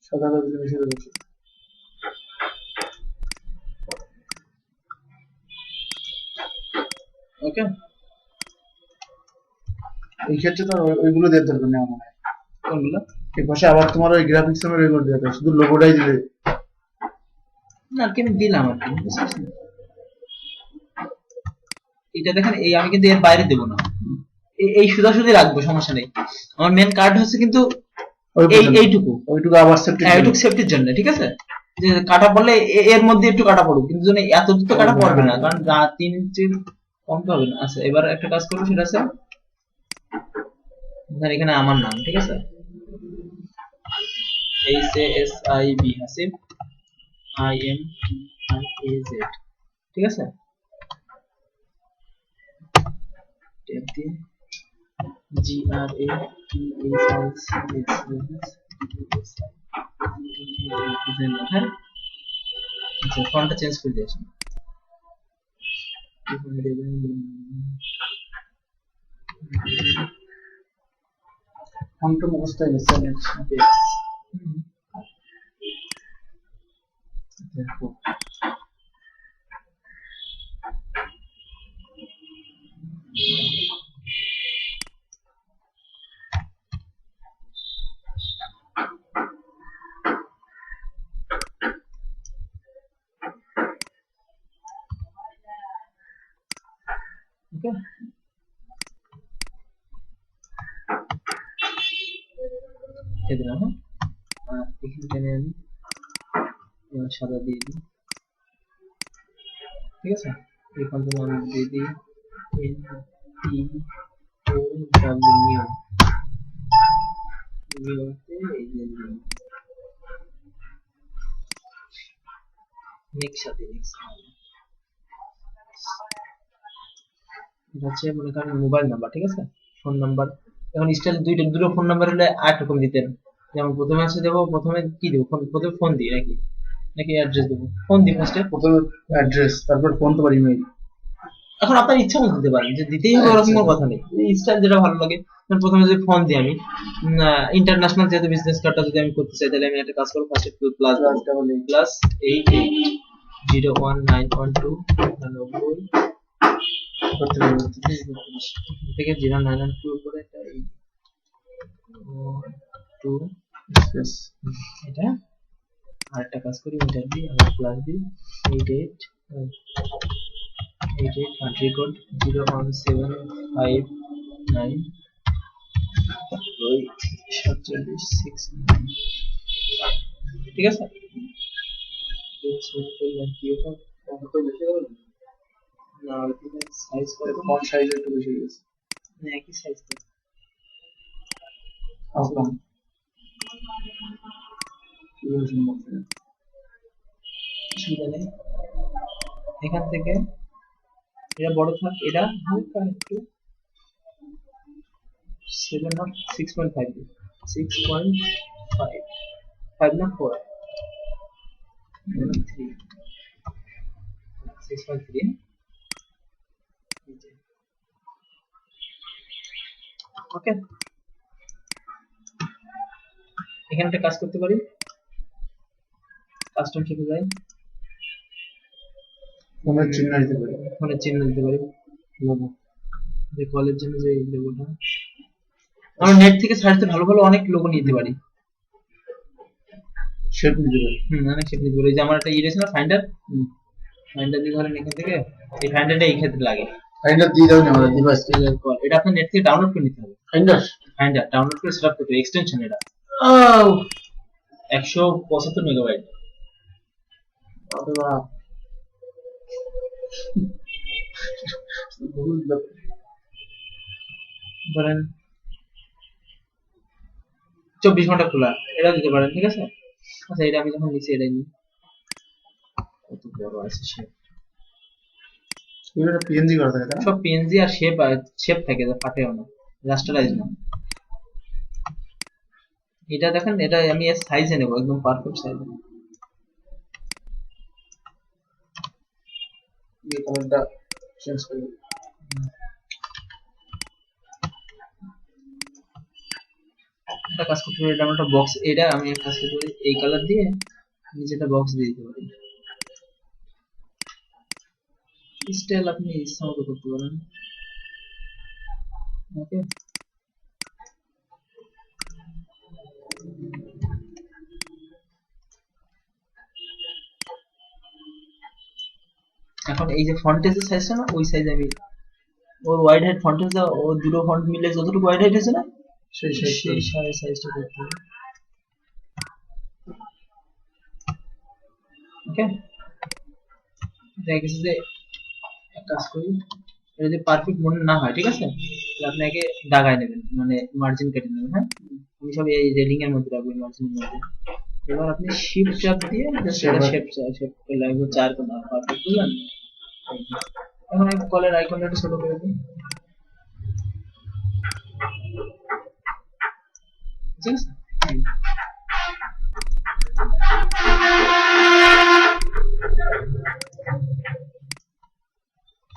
সাদা কালো দিলে বেশি দেবে। ওকে, এই ক্ষেত্রে তো ওইগুলো দেওয়ার দরকার নেই আমার মনে হয়। কোনগুলো? এই পাশে আবার তোমার ওই গ্রাফিক্স এর বের করে দেওয়া, শুধু লোগোটাই দিলে। না, আর কি আমি দিলাম আর কি, বুঝছিস না? এটা দেখেন এই আমি কিন্তু এর বাইরে দেব না, এই সোজাসুজি রাখবো, সমস্যা নেই। আমার মেন কার্ড হচ্ছে কিন্তু ওইটুকু আবার এইটুকু সেফটির জন্য, ঠিক আছে? যে কাটা পড়লে এর মধ্যে একটু কাটা পড়ুক, কিন্তু যেন এত তো কাটা পড়বে না, কারণ 3 ইঞ্চির কম তো হবে না। আচ্ছা এবার একটা কাজ করবো, সেটা আছে এখানে আমার নাম, ঠিক আছে, HASIB, হাসিব, IMTIAZ, ঠিক আছে? ট্যাব দিয়ে GRAPHICS, হ্যাঁ আচ্ছা ফন্টটা চেঞ্জ করে দিয়েছি। ফন্টটা মুখস্থ হয়ে গেছে। ওকে, এটা দিলাম, হ্যাঁ। আর এখানে আমি সাদা দিয়ে দিই, ঠিক আছে? এই ফন্টের নাম দিয়ে দিই NTOW, হচ্ছে মনে করেন মোবাইল নাম্বার, ঠিক আছে, ফোন নাম্বার। এখন স্টাইল দুটো ফোন নাম্বার হলে আরেক রকম দিতেন, যেমন প্রথমে আছে দেবো, প্রথমে কি দেবো, প্রথমে ফোন দিই নাকি নাকি অ্যাড্রেস দেবো? ফোন দিই ফার্স্টে, প্রথমে অ্যাড্রেস, তারপর ফোন, তোমার ইমেল। এখন আপনার ইচ্ছা মতো দিতে পারেন, যে দিতেই হবে ওরকম কোনো কথা নেই, স্টাইল যেটা ভালো লাগে। প্রথমে যদি ফোন দিই আমি, ইন্টারন্যাশনাল যেহেতু বিজনেস কার্ডটা যদি আমি করতে চাই, তাহলে আমি একটা কাজ করবো, ফার্স্টে প্লাস +88019129 থেকে 0912 করে একটা 2 এটা। আরেকটা কাজ করি, ইন্টার দিই, আবার প্লাস দিই 88 কান্ট্রি কোড 01759 4769, ঠিক আছে? না সাইজ করে ফন্ট সাইজ একটু বেশি হয়ে গেছে। না, একই সাইজ তো। আসলাম কিভাবে সম্ভব? অসুবিধা নেই, এখান থেকে এটা বড় থাক, এটা হালকা একটু 7 না 6.5 6.5 5 না 4 3 6.3, ওকে। এখানে একটা কাজ করতে পারি, কাস্টম শেপে যাই, ফোনের চিহ্ন দিতে পারি, ফোনের চিহ্ন দিতে পারি, লোগো, যে কলের জন্য যে লোগোটা, আমরা নেট থেকে সার্চে ভালো ভালো অনেক লোগো নিতে পারি, শেপ নিতে পারি। অনেক শেপ নিতে পারি। যে আমার একটা ইরেছে না ফাইন্ডার, ফাইন্ডার দিয়ে ধরেন এখান থেকে, এই ফাইন্ডারটা এই ক্ষেত্রে লাগে, ফাইন্ডার দিয়ে দাও না আমাদের ডিভাইস। এটা আপনার নেট থেকে ডাউনলোড করে নিতে হবে, ফাইন্ডার ডাউনলোড করে সেটআপ করতে হবে, এক্সটেনশন এটা 175 মেগাবাইট। আরে বাহ, বহুত ব্যাপার। ধরেন 24 ঘন্টা খোলা, এটা দিতে পারেন, ঠিক আছে? আচ্ছা এটা আমি যখন নিচে এটা নিই, কত বড় আছে শেপ, এগুলো পিএনজি করা থাকে না? সব পিএনজি আর শেপ থাকে, যা ফাটেও না, রাস্টারাইজ না। এটা দেখেন, এটা আমি এর সাইজে নেব, একদম পারফেক্ট সাইজে। এই কালারটা চেঞ্জ করে দিই। একটা কাজ করতে পারি, এটা আমরা একটা বক্স, এটা আমি একটা কাজ করতে পারি, এই কালার দিয়ে নিচে একটা বক্স দিয়ে দিতে পারি, স্টাইল আপনি ইচ্ছা মতো করতে পারেন, ওকে। এখন এই যে ফন্টের যে সাইজটা না, ওই সাইজে আমি ওর ওয়াইড হাইট ফন্টের যা ও দুটো ফন্ট মিলে যতটুকু ওয়াইড হাইট হয়েছে না সেই সেই সাইজটা করতে হবে। ওকে, দেখেছি যে এক কাজ করি, এটা যদি পারফেক্ট মনে না হয় ঠিক আছে, তাহলে আপনি আগে দাগায় নেবেন, মানে মার্জিন কেটে নেবেন। হ্যাঁ, আমি সব এই রেলিং এর মধ্যে রাখবেন, মার্জিনের মধ্যে। এবার আপনি শিফট চাপ দিয়ে জাস্ট এটা শেপ লাগবে চার কোণা পারফেক্ট, বুঝলেন? এখন এই কলের আইকনটা একটু ছোট করে দিন, ঠিক আছে?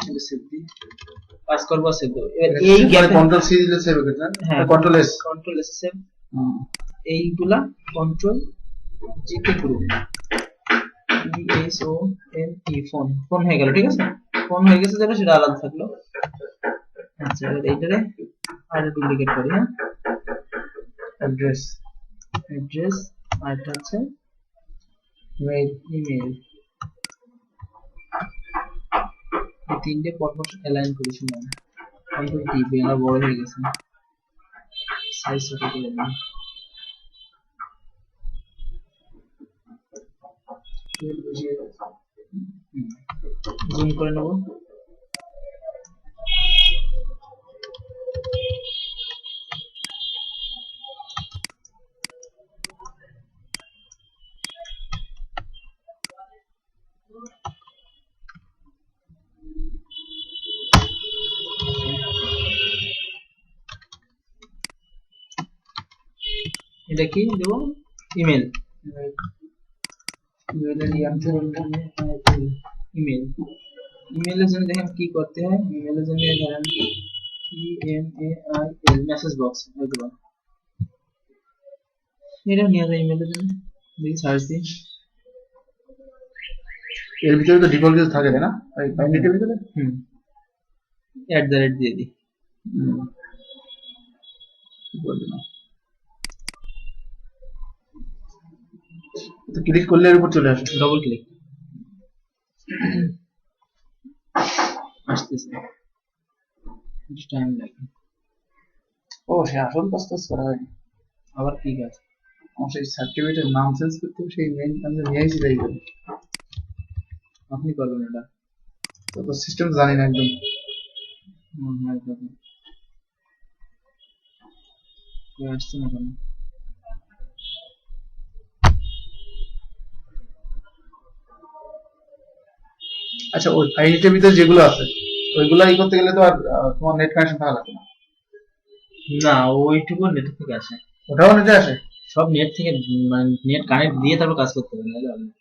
এটা সেভ দিই, পাস করবো সেভ দেবো। এবার এই গ্যাপে কন্ট্রোল সি দিলে সেভ হয়ে যায়। হ্যাঁ, control S. Control S save. এইগুলা কন্ট্রোল জি কে গ্রুপ ESONE ফোন, ফোন হয়ে গেল ঠিক আছে। ফোন হয়ে গেছে যেটা সেটা আলাদা থাকলো। আচ্ছা, এবার এইটারে আর ডুপ্লিকেট করি। হ্যাঁ, অ্যাড্রেস আর এটা হচ্ছে মেইল। ইমেল। এই তিনটে পরপর অ্যালাইন করি, শুনুন। কন্ট্রোল টি, বেলা বড় হয়ে গেছে, সাইজ ছোট করে দিন। জুম করে নেবো। এটা কি দেবো? ইমেল। ইমেল, ইমেলের জন্য দেখেন কি করতে হয়। ইমেলের জন্য ধরেন EMAIL মেসেজ বক্স হয়তো বা এটা নিয়ে যায় ইমেলের জন্য। দেখি সার্চ দিই। এর ভিতরে তো ডিফল্ট কিছু থাকে না, বাইনারির ভিতরে। দিয়ে দিই। বলবে না, তো ক্লিক করলে এর উপর চলে আসে। ডবল ক্লিক, আসতেছে, টাইম লাগে। ও, সে আসল কাজ করা হয়নি। আবার কি কাজ? আমার সেই সার্টিফিকেটের নাম চেঞ্জ করতে হবে, সেই মেইন আমি নিয়ে আসি তাই করি। আপনি করবেন এটা? তো সিস্টেম জানি না একদম। আসছে না কেন? আচ্ছা, ওই ফাইলটার ভিতরে যেগুলো আছে ওইগুলা করতে গেলে তো আর তোমার নেট কানেকশন থাকা লাগবে না। না, ওইটুকু নেট থেকে আসে। ওটাও নেটে আসে? সব নেট থেকে, মানে নেট কানেক্ট দিয়ে তারপর কাজ করতে হবে, নাহলে হবে না।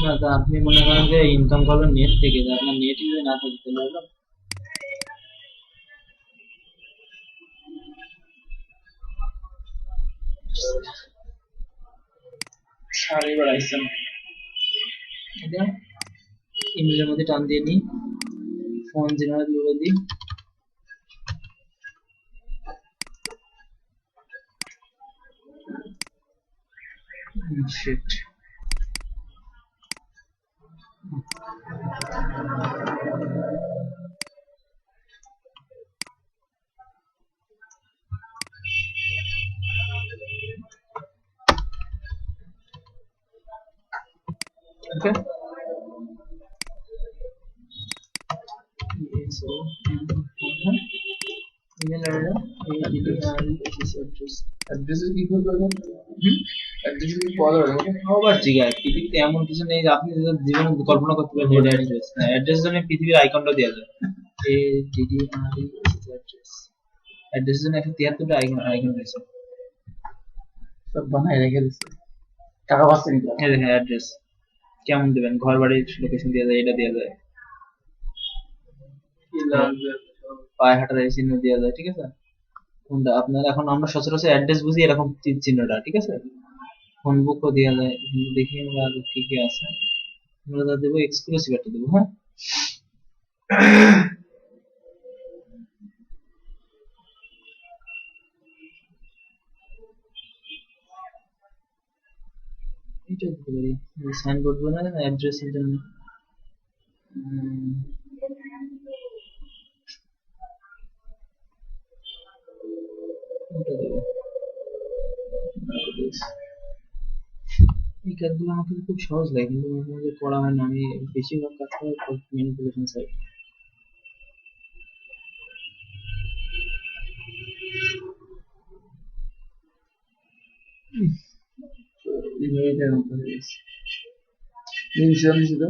না, তা আপনি মনে করেন যে ইনকাম করবেন নেট থেকে, আপনার নেটই যদি না থাকে তাহলে হলো। আর এবার আসছেন, এটা ইমেলের মধ্যে টান দিয়ে নিই, ফোন জেনারেল করে দিই। শিট, ওকে। অ্যাড্রেসে কি করবে এখন? অ্যাড্রেসে কি পাওয়া যাবে না? আবার জিগায়, পৃথিবীতে এমন কিছু নেই যে আপনি জীবনে কল্পনা করতে পারেন হেড অ্যাড্রেস। অ্যাড্রেস জন্য পৃথিবীর আইকনটা দেওয়া যায়, অ্যাড্রেস। অ্যাড্রেসের জন্য 173টা আইকন রয়েছে। সব বানায় রেখে দিচ্ছে, টাকা পাচ্ছে নিতে। হ্যাঁ, অ্যাড্রেস কেমন দেবেন? ঘর বাড়ির লোকেশন দেওয়া যায়, এটা দেওয়া যায়, পায়ে হাঁটার এই চিহ্ন দেওয়া যায়, ঠিক আছে? কোনটা আপনার, এখন আমরা সচরাচর অ্যাড্রেস বুঝি এরকম চিহ্নটা, ঠিক আছে? ফোন বুকও দেওয়া যায়। দেখি আমরা আর কি কি আছে। আমরা যা দেবো এক্সক্লুসিভ একটা দেবো। হ্যাঁ, এটা দিতে পারি। সাইনবোর্ড বানায় না অ্যাড্রেসের জন্য, এই কাজগুলো আমাকে খুব সহজ লাগে, কিন্তু মাঝে মাঝে করা হয় না। আমি বেশিরভাগ কাজ করি ম্যানিপুলেশন সাইড। ইমেইলের মতো হয়ে গেছে। মিউজিয়াম ছিল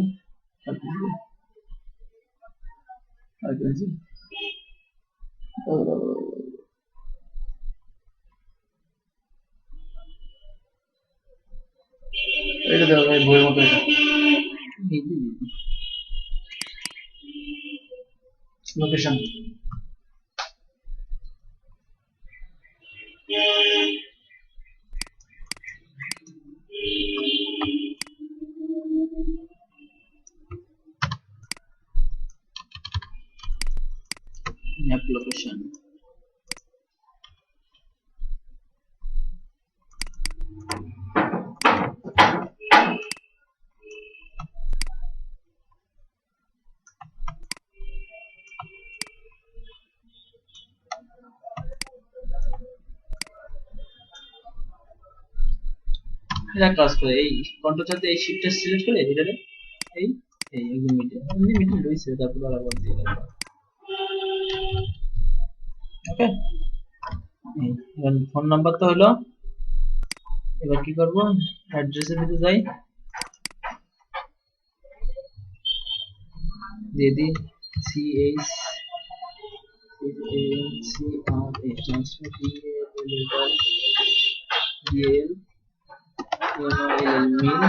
এটা দেখো ভাই, বইয়ের মতো এটা। Location map location. এটা কাজ করে, এই কন্ট্রোল সাথে এই শিফটটা সিলেক্ট করে এটারে এই এই একদম মিডল, এমনি মিডল রয়েছে, তারপর আবার দিয়ে দেবো। ওকে, এবার ফোন নাম্বারটা হলো, এবার কি করব, অ্যাড্রেসের ভিতরে যাই, দিয়ে দিই CH ট্রান্সফার DL মিল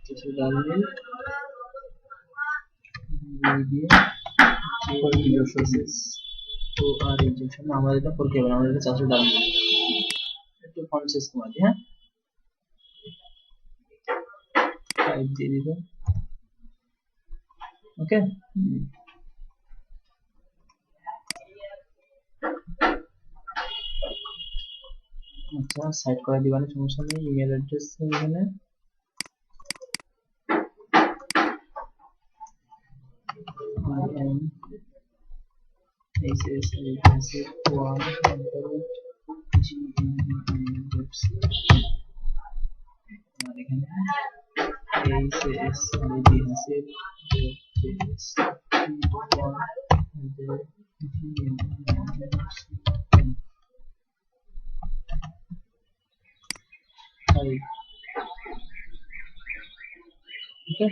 কিছু ডালমিল দিয়ে তো আর ইনজেকশন আমাদের এটা করতে হবে, আমাদের এটা 400 ডালমিল। একটু ফন্ট সাইজ কমাই দিই, হ্যাঁ 5 দিয়ে দিব। ওকে, আচ্ছা সাইড করে দিবানে, সমস্যা নেই। ইমেল অ্যাড্রেস এখানে okay.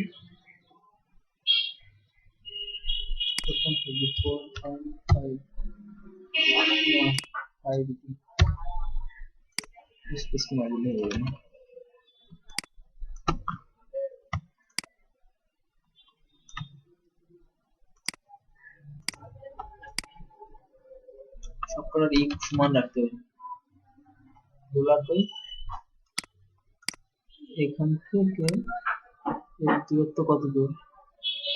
Space को मार देंगे। সবকটার এই সমান রাখতে হবে। ডলার কই এখান থেকে এর দূরত্ব কত দূর?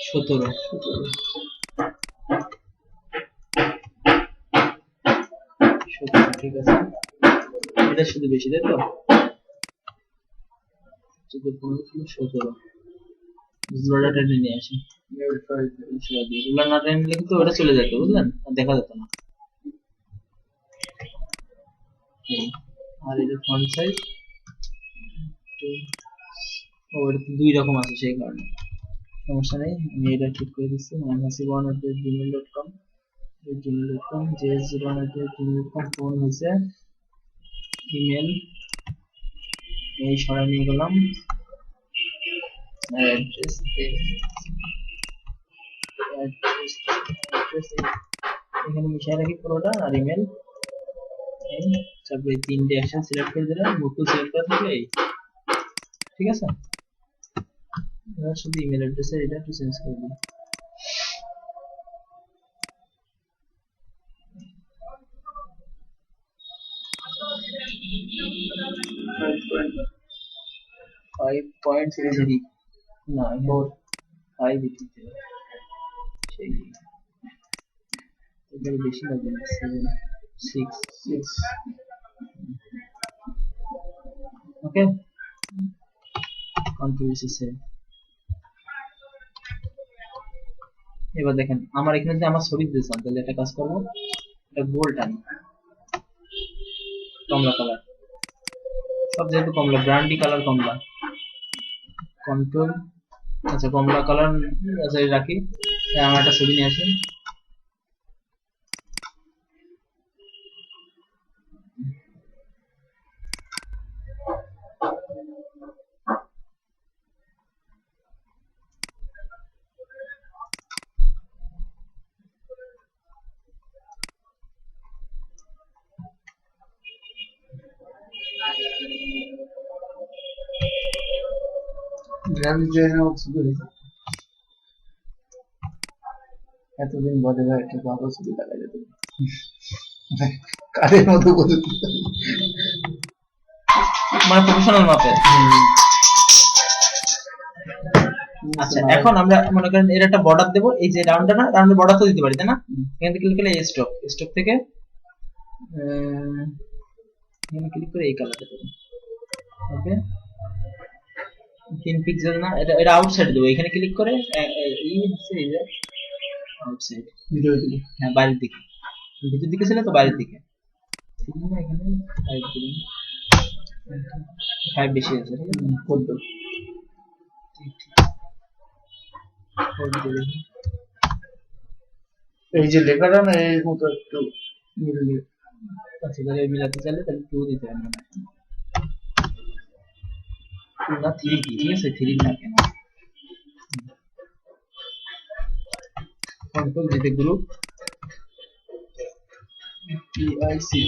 17। ঠিক আছে, এটা শুধু বেশি, তাই তো? 17 রুলারটা টেনে নিয়ে আসি। রুলার না টেনে নিলে কিন্তু ওটা চলে যেত, বুঝলেন, দেখা যেত না। আর এটা ফন্ট সাইজ ওটা তো 2 রকম আছে, সেই কারণে সমস্যা নেই, আমি এটা ঠিক করে দিচ্ছি। manhasib1@gmail.com js01@gmail.com ফোন হয়েছে, ইমেল এই সরাই নিয়ে গেলাম, অ্যাড্রেস এখানে মিশিয়ে রাখি পুরোটা, আর ইমেল এই তারপরে 3টে অ্যাকশন সিলেক্ট করে দিলাম, মুকুল সিলেক্ট করা থাকলে এই ঠিক আছে। এবার শুধু ইমেল অ্যাড্রেসের এটা একটু চেঞ্জ করে দিই। না 5 দিতে সেই এবার বেশি লাগবে না, 6 ওকে, কন্ট্রোল সি সেভ। এবার দেখেন আমার এখানে যদি আমার ছবি দিয়েছেন তাহলে একটা কাজ করবো, এটা গোল্ড আনি, কমলা কালার, সব যেহেতু কমলা, ব্র্যান্ডি কালার কমলা, কন্ট্রোল, আচ্ছা কমলা কালার, আচ্ছা এটা রাখি। আমার একটা ছবি নিয়ে আসি, গ্রাফিক্স ডিজাইনার ছবি হয়েছে এতদিন বাদে ভাই একটা ভালো ছবি দেখা যেত, কারের মতো বলে মানে প্রফেশনাল মাপে। আচ্ছা এখন আমরা মনে করেন এর একটা বর্ডার দেবো, এই যে রাউন্ডটা না, রাউন্ডের বর্ডার তো দিতে পারি তাই না? এখান থেকে ক্লিক করলে স্টক, স্টক থেকে এখানে ক্লিক করে এই কালারটা দেবো, ওকে 3 পিক্সেল না, এটা এটা আউটসাইড দেবো, এখানে ক্লিক করে এই হচ্ছে এই যে আউটসাইড, ভিডিও দিকে হ্যাঁ বাইরের দিকে, ভিতর দিকে ছিল তো বাইরের দিকে, ঠিক না? এখানে 5 দিলাম, 5 বেশি আছে, ঠিক আছে করতো ঠিক ঠিক 4 দিতে দেখি। এই যে লেখাটা না এর মতো একটু মিলিয়ে আচ্ছা তাহলে মিলাতে চাইলে তাহলে 2 দিতে হবে না, 2 না 3 দি, ঠিক আছে 3 না কেন, কন্ট্রোল দিতে গ্রুপ পিআইসি,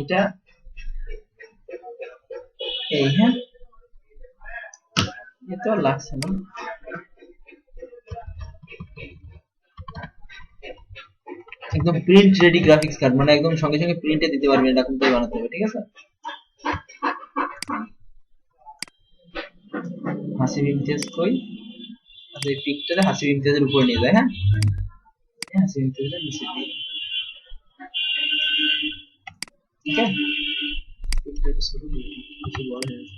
এটা এই, হ্যাঁ এটা লাগছে না, একদম প্রিন্ট রেডি গ্রাফিক্স কার্ড, মানে একদম সঙ্গে সঙ্গে প্রিন্টে দিতে পারবেন এরকম করে বানাতে হবে, ঠিক আছে? হাসিব ইমতিয়াজ কই, আচ্ছা এই পিকটারে হাসিব ইমতিয়াজের উপরে নিয়ে যায়, হ্যাঁ হাসিব ইমতিয়াজের নিচে দিয়ে, ঠিক আছে পিকটা একটু ছোট করে দিই, বেশি বড় হয়ে গেছে।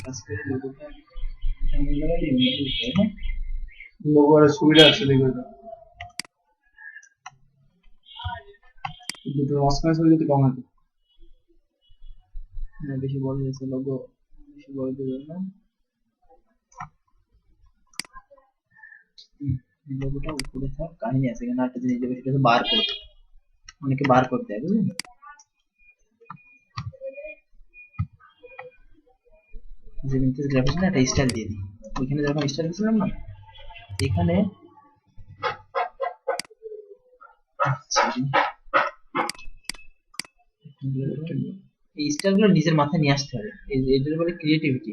কাজ করে লোগোটা এমন জায়গায় নিয়ে দিতে হবে, হ্যাঁ লোগো আর ছবিটা আছে দেখবে তো, দুটো মাঝখানে ছবি যদি কম হতো না বেশি বড় হয়েছে, লোগো বেশি বড় দেবে না, লোগোটা উপরে থাক, কাহিনী আছে এখানে একটা জিনিস দেবে, সেটা হচ্ছে বার কোড, অনেকে বার কোড দেয় বুঝলেন, যে ইমতিয়াজ গ্রাফিক্স না একটা স্টাইল দিয়ে দিই, ওইখানে যখন স্টাইল দিয়েছিলাম না এখানে, এই স্টাইল গুলো নিজের মাথায় নিয়ে আসতে হবে, এটার বলে ক্রিয়েটিভিটি।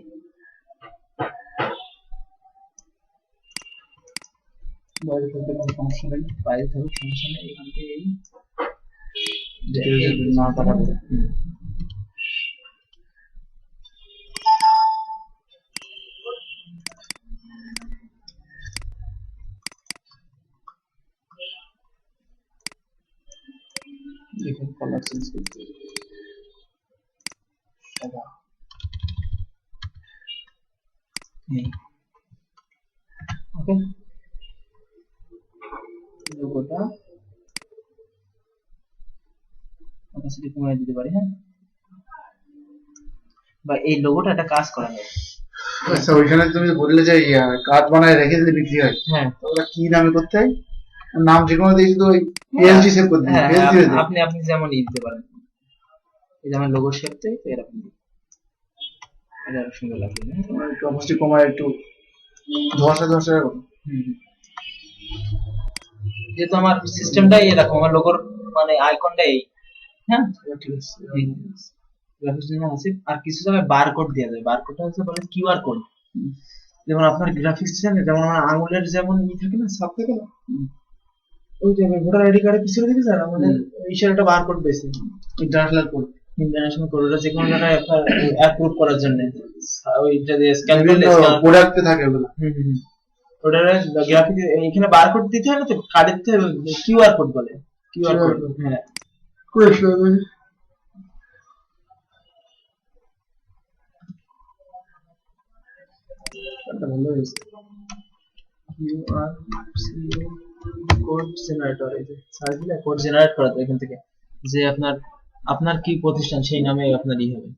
বাইরে থাকতে কোনো সমস্যা নেই, বাইরে থাকুক সমস্যা নেই, এখান থেকে এই না পাঠাবো দেখুন কালার চেঞ্জ করতে সাদা ওকে, লোগোটা অপাসিটি কমিয়ে দিতে পারি, হ্যাঁ বা এই লোগোটা একটা কাজ করা যায়, আচ্ছা ওইখানে তুমি বললে যে কার্ড বানায় রেখে দিলে বিক্রি হয়, হ্যাঁ ওটা কি নামে করতে হয়? নাম যেকোনো দিয়ে শুধু ওই পিএসডি সেভ করে দিই, হ্যাঁ পিএসডি হয়ে যায়। আপনি আপনি যেমন দিতে পারেন, এই যে আমার লোগো শেপটা তো এরকম দিই, এটা আরো সুন্দর লাগবে, হ্যাঁ? একটু অবশ্যই কমায় একটু ধসা ধসা এরকম। হুম। যেহেতু আমার সিস্টেমটাই এরকম, আমার লোগোর মানে আইকনটা এই, হ্যাঁ ঠিক আছে গ্রাফিক্স ডিজাইনার আছে, আর কিছু জায়গায় বারকোড দেওয়া যায়, বারকোডটা হচ্ছে বলে কিউআর কোড, যেমন আপনার গ্রাফিক্স ডিজাইনে যেমন আমার আঙুলের যেমন ই থাকে না, ছাপ থাকে না, ওই যে ভোটার আইডি কার্ডের পিছনে দিকে স্যার আমাদের ইসের একটা বারকোড পেয়েছে, ইন্টারন্যাশনাল কোড, ইন্টারন্যাশনাল কোড, ওটা যে কোনো জায়গায় আপনার অ্যাপ্রুভ করার জন্য ওইটা দিয়ে স্ক্যান করলে বিভিন্ন প্রোডাক্টে থাকে ওগুলো। ওটা গ্রাফিক এখানে বারকোড দিতে হয় না তো, কার্ডের তো কিউআর কোড বলে, কিউআর কোড। হ্যাঁ ভালো হয়েছে। কিউআর কোড জেনারেটর, এই যে সার্চ দিলে কোড জেনারেট করা যায় এখান থেকে, যে আপনার আপনার কি প্রতিষ্ঠান সেই নামে আপনার ই হবে,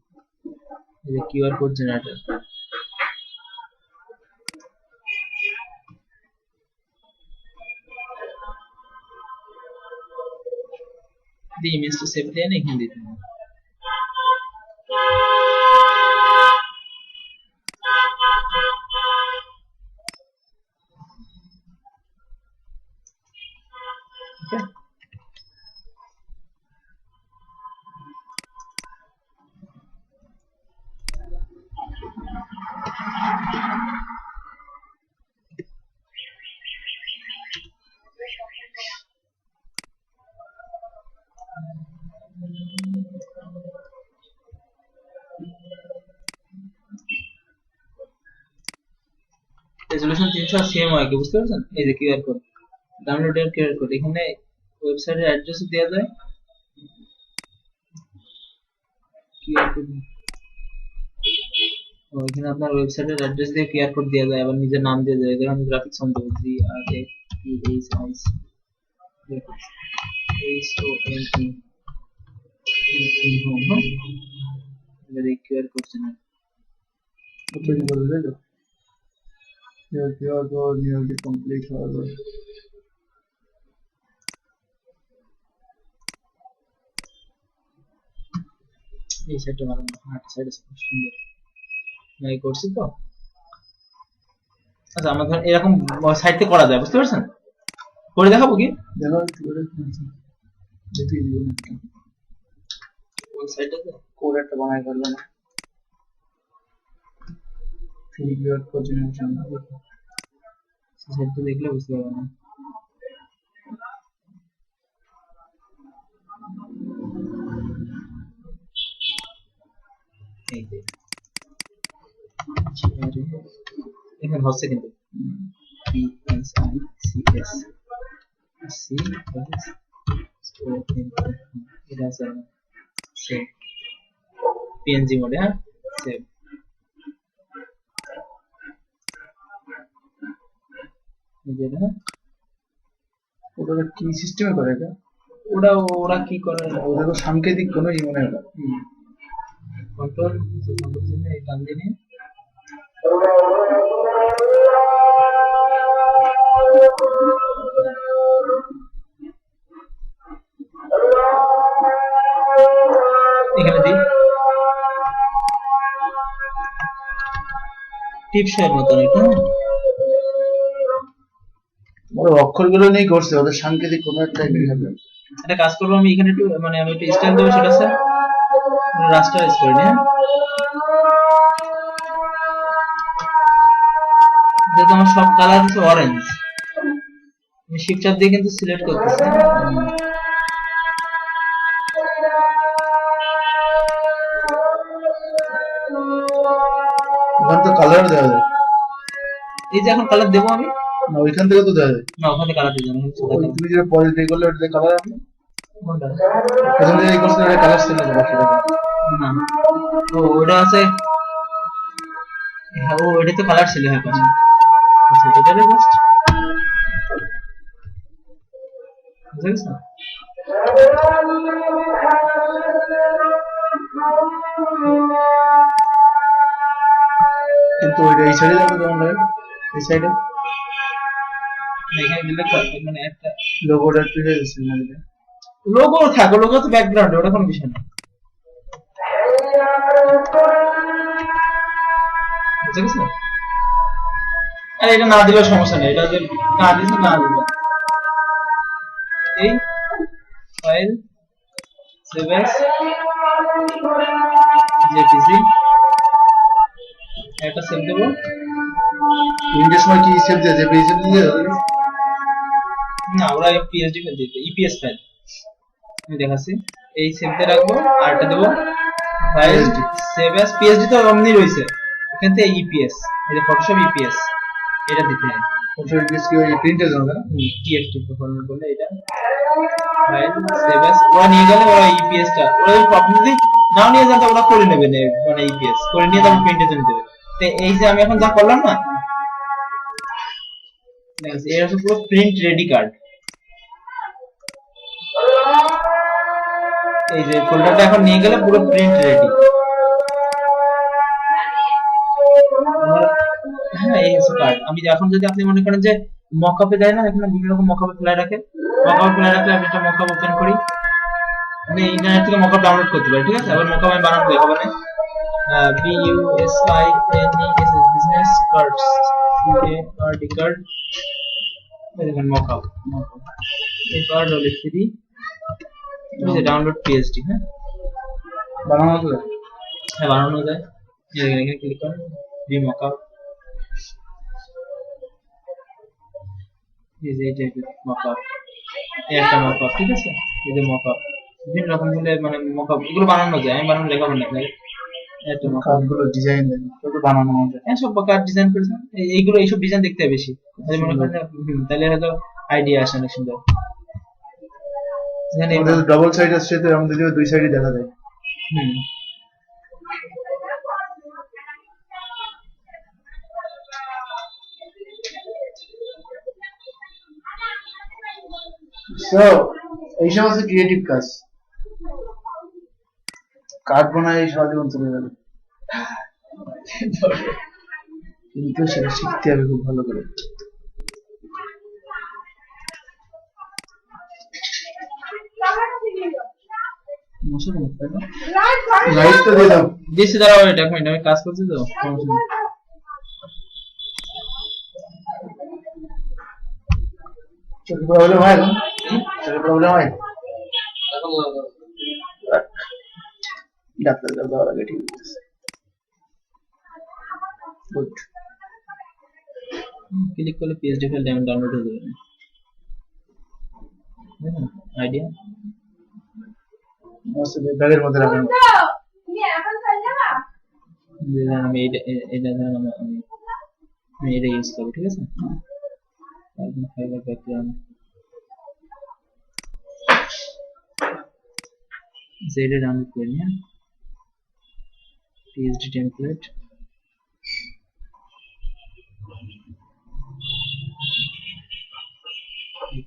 এই যে QR code generator. the image to save দেন এখানে দিতে হবে। Okay. রেজোলিউশন 300 সেম হয় কি বুঝতে পারছেন? এই যে কিউআর কোড, ডাউনলোড এর কিউআর কোড, এখানে ওয়েবসাইটের অ্যাড্রেস দেওয়া যায়, কিউআর কোড এখানে আপনার ওয়েবসাইটের অ্যাড্রেস দিয়ে কিউআর কোড দেওয়া যায়, আবার নিজের নাম দিয়ে যায়, যেমন গ্রাফিক্স অন দেবো কিউআর কোড চেনার তৈরি করে দেয় তো। কিউআর কোড নিয়ারলি কমপ্লিট হবে। এই সাইডটা ভালো না, হার্ট সাইড খুব সুন্দর নাই করছি তো। আচ্ছা আমরা ধর এরকম সাইডে করা যায়, বুঝতে পারছেন? করে দেখাবো কি? দেখো দেখি ওই সাইডটাতে কোড একটা বানাই করবে না, ফ্রি কিউআর কোড জেনারেশন সাইডটা দেখলে বুঝতে পারবে না। এই যে এখানে হচ্ছে কিন্তু এটা আছে সেভ পিএনজি মোডে, হ্যাঁ সেভ। ওটা কি সিস্টেমে করে এটা? ওরা কি করে, ওটা তো সাংকেতিক কোনো মনে হয় না। কন্ট্রোল এই টান দিয়ে এখানে দিই টিপসের মতন, এটা অক্ষরগুলো নিয়ে করছে, ওদের সাংকেতিক কোনো একটা হবে। একটা কাজ করবো আমি এখানে একটু, মানে আমি একটু স্টাইল দেবো, সেটা স্যার রাস্টারাইজ করে নিই। যেহেতু আমার সব কালার হচ্ছে অরেঞ্জ, আমি শিফট চাপ দিয়ে কিন্তু সিলেক্ট করতেছি। ওখান তো কালার দেওয়া যায়, এই যে এখন কালার দেবো আমি, না ওইখান থেকে তো দেওয়া যায় না ওখানে কালার দিই না। তুমি যেটা পরে দিয়ে করলে ওটা কালার হবে কোনটা? প্রথমে যে করছে ওটা কালার ছিল না, না ও ওটা আছে, হ্যাঁ ও এটা তো কালার ছিল, হ্যাঁ পাশে। আচ্ছা এটারে জাস্ট বুঝছ না? কিন্তু ওইটা এই সাইডে যাবে তোমার, এই সাইডে এখানে দিলে মানে একটা লোগোটা একটু যাচ্ছে না, এটা লোগো থাকো, লোগো তো ব্যাকগ্রাউন্ডে, ওটা কোনো বিষয় না। বুঝতে গেছো? আরে এটা না দিলেও সমস্যা নেই, এটা না দিলে না দিলে এই ফাইল সেভ এস জেপিজি একটা সেভ দেবো। উইন্ডোজ সময় কি সেভ দিয়ে যে পেজে দিয়ে না ওরা পিএসডি ফাইল দিতে ইপিএস ফাইল আমি দেখাচ্ছি এই সেভতে রাখবো আর এটা দেবো ফাইল সেভ অ্যাজ পিএসডি তো অমনি রইছে এখান থেকে ইপিএস এই যে ফটোশপ ইপিএস এটা দিতে হয় ফটোশপ ইপিএস কি ওই প্রিন্টের জন্য না টিএফটি ফরম্যাট বলে এটা ফাইল সেভ অ্যাজ ওরা নিয়ে গেলে ওরা ইপিএস টা ওরা প্রবলেম যদি নাও নিয়ে যান তো ওরা করে নেবে মানে ইপিএস করে নিয়ে তারপর প্রিন্টের জন্য দেবে তো এই যে আমি এখন যা করলাম না এর হচ্ছে পুরো প্রিন্ট রেডি কার্ড এই যে ফোল্ডারটা এখন নিয়ে গেলে পুরো প্রিন্ট রেডি হ্যাঁ এই হচ্ছে কার্ড আমি এখন যদি আপনি মনে করেন যে মকআপে দেয় না এখানে বিভিন্ন রকম মকআপে ফেলে রাখে মকআপে ফেলে রাখলে আমি একটা মকআপ ওপেন করি আমি ইন্টারনেট থেকে মকআপ ডাউনলোড করতে পারি ঠিক আছে আবার মকআপ আমি বানাবো হবে না BUSINESS business cards card card দেখেন মকআপ এই কার্ড হলো ফ্রি এই যে ডাউনলোড পিএসডি হ্যাঁ বানানো যায় হ্যাঁ বানানো যায় এখানে ক্লিক করুন ভি মকআপ এই যে এটা মকআপ একটা মকআপ ঠিক আছে এই যে মকআপ বিভিন্ন রকম হলে মানে মকআপ এগুলো বানানো যায় আমি বানানো দেখাবো না আপনাকে একটা মকআপ গুলো ডিজাইন দেন তো বানানো যায় হ্যাঁ সব কার্ড ডিজাইন করেছেন এইগুলো এইসব ডিজাইন দেখতে হয় বেশি তাহলে মনে করেন তাহলে হয়তো আইডিয়া আসে অনেক সুন্দর এখানে আমাদের ডাবল সাইড আছে তো আমাদের দুই সাইডে দেখা যায় হুম সো এই সমস্ত ক্রিয়েটিভ কাজ কার্ড বানায় সারা জীবন চলে গেল কিন্তু সেটা শিখতে হবে খুব ভালো করে লাইট তো দিয়ে দাও দিছি দাঁড়াও এটা এক মিনিট আমি কাজ করছি তো চোখে প্রবলেম হয় এখন চোখে প্রবলেম হয় ডাক্তার কাছে যাওয়ার আগে ঠিক আছে গুড ক্লিক করলে পিএসডি ফাইল ডাউনলোড হয়ে যাবে আইডিয়া মস্ত ব্যাগের মধ্যে রাখেন আমি এটা আমি এটা ইউজ করবো ঠিক আছে carbon fibre background Z download করে নিয়ে PSD template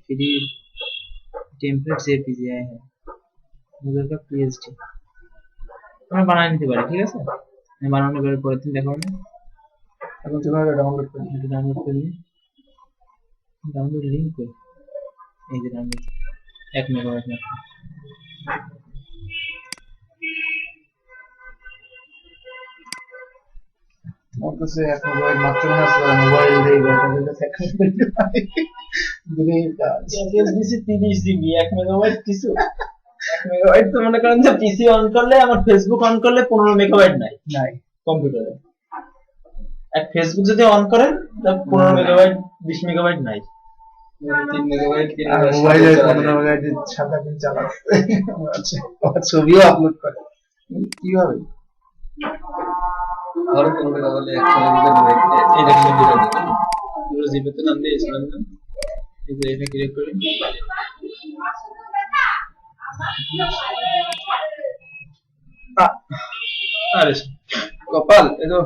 free template JPG आया है उधर का पीएसडी আমরা বানাই নিতে পারি ঠিক আছে আমি বানানোর পরে পরের দিন দেখাবো না এখন কিভাবে ডাউনলোড করব এটা ডাউনলোড করি ডাউনলোড লিংক কই এই যে ডাউনলোড 1 মেগাবাইট মাত্র আমার কাছে এখন মাত্র মোবাইল দিয়ে এসএসডি 30 জিবি 1 মেগাবাইট কিছু 1 মেগাবাইট তো মনে করেন যে পিসি অন করলে আমার ফেসবুক অন করলে 15 মেগাবাইট নাই কম্পিউটারে এক ফেসবুক যদি অন করেন তাহলে 15 মেগাবাইট 20 মেগাবাইট নাই 3 মেগাবাইট মোবাইলে 15 মেগাবাইট 7 দিন চালাচ্ছে আচ্ছা ছবিও আপলোড করে কিভাবে और कौन सा वाले एक्चुअली ये देखिए ये जीबे तो नाम दिए इसमें ना इसे इसे क्लिक करें अरे कपाल ये तो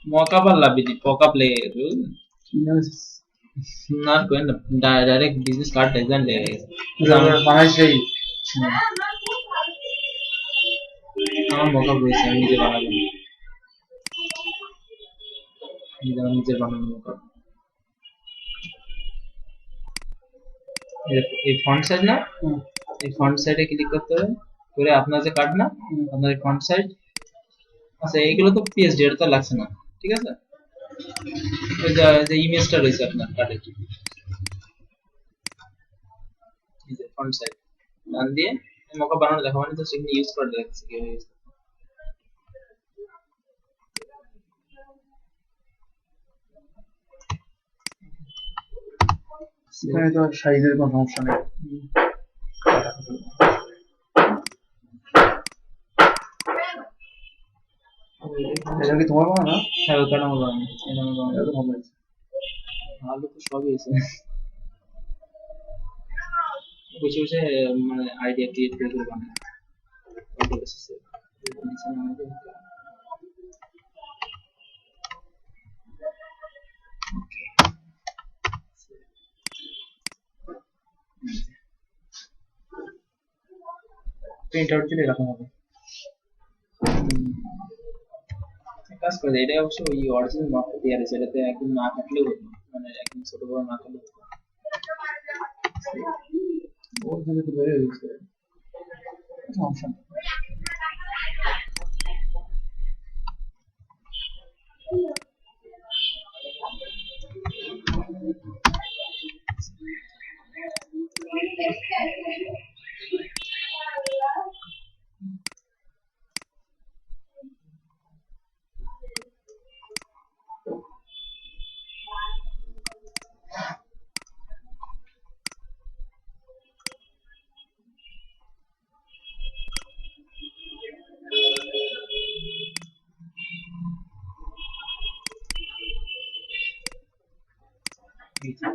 मौका पर लाभी थी मौका प्ले ना कोई ना डायरेक्ट बिजनेस कार्ड डिजाइन ले বানাইছেই আমার মকআপ রয়েছে আমি নিজে বানাবো নিজে বানানো মকআপ এই ফন্ট সাইজ না এই ফন্ট সাইডে ক্লিক করতে হবে করে আপনার যে কার্ড না আপনার ফন্ট সাইজ আচ্ছা এইগুলো তো পিএসডি এর তো লাগছে না ঠিক আছে ওই যে ইমেজটা রয়েছে আপনার কার্ডে এই যে ফন্ট সাইজ ডান দিয়ে মকআপ বানানো দেখাবো না তো সেখানে ইউজ করে দেখাচ্ছি কিভাবে ইউজ এখানে তো সাইজের কোনো সমস্যা নেই। এটা কি তোমার বানানো? হ্যাঁ ওই কারণে আমার বানানো, এটা আমার বানানো। এটা তো ভালো হয়েছে। ভালো তো সবই আছে, বসে বসে মানে আইডিয়া ক্রিয়েট করে করে বানায়। কত বেশি নিচে নামাতে হবে। প্রিন্ট আউট দিলে এরকম হবে। কাজ করে এটা অবশ্য ওই অরিজিনাল মাপটা দেওয়া আছে, এটাতে একদম না কাটলেও হতো, মানে একদম ছোট বড় না কাটলেও হতো। ওর দিকে তো বেড়ে গেছে, সমস্যা নেই। এই যে।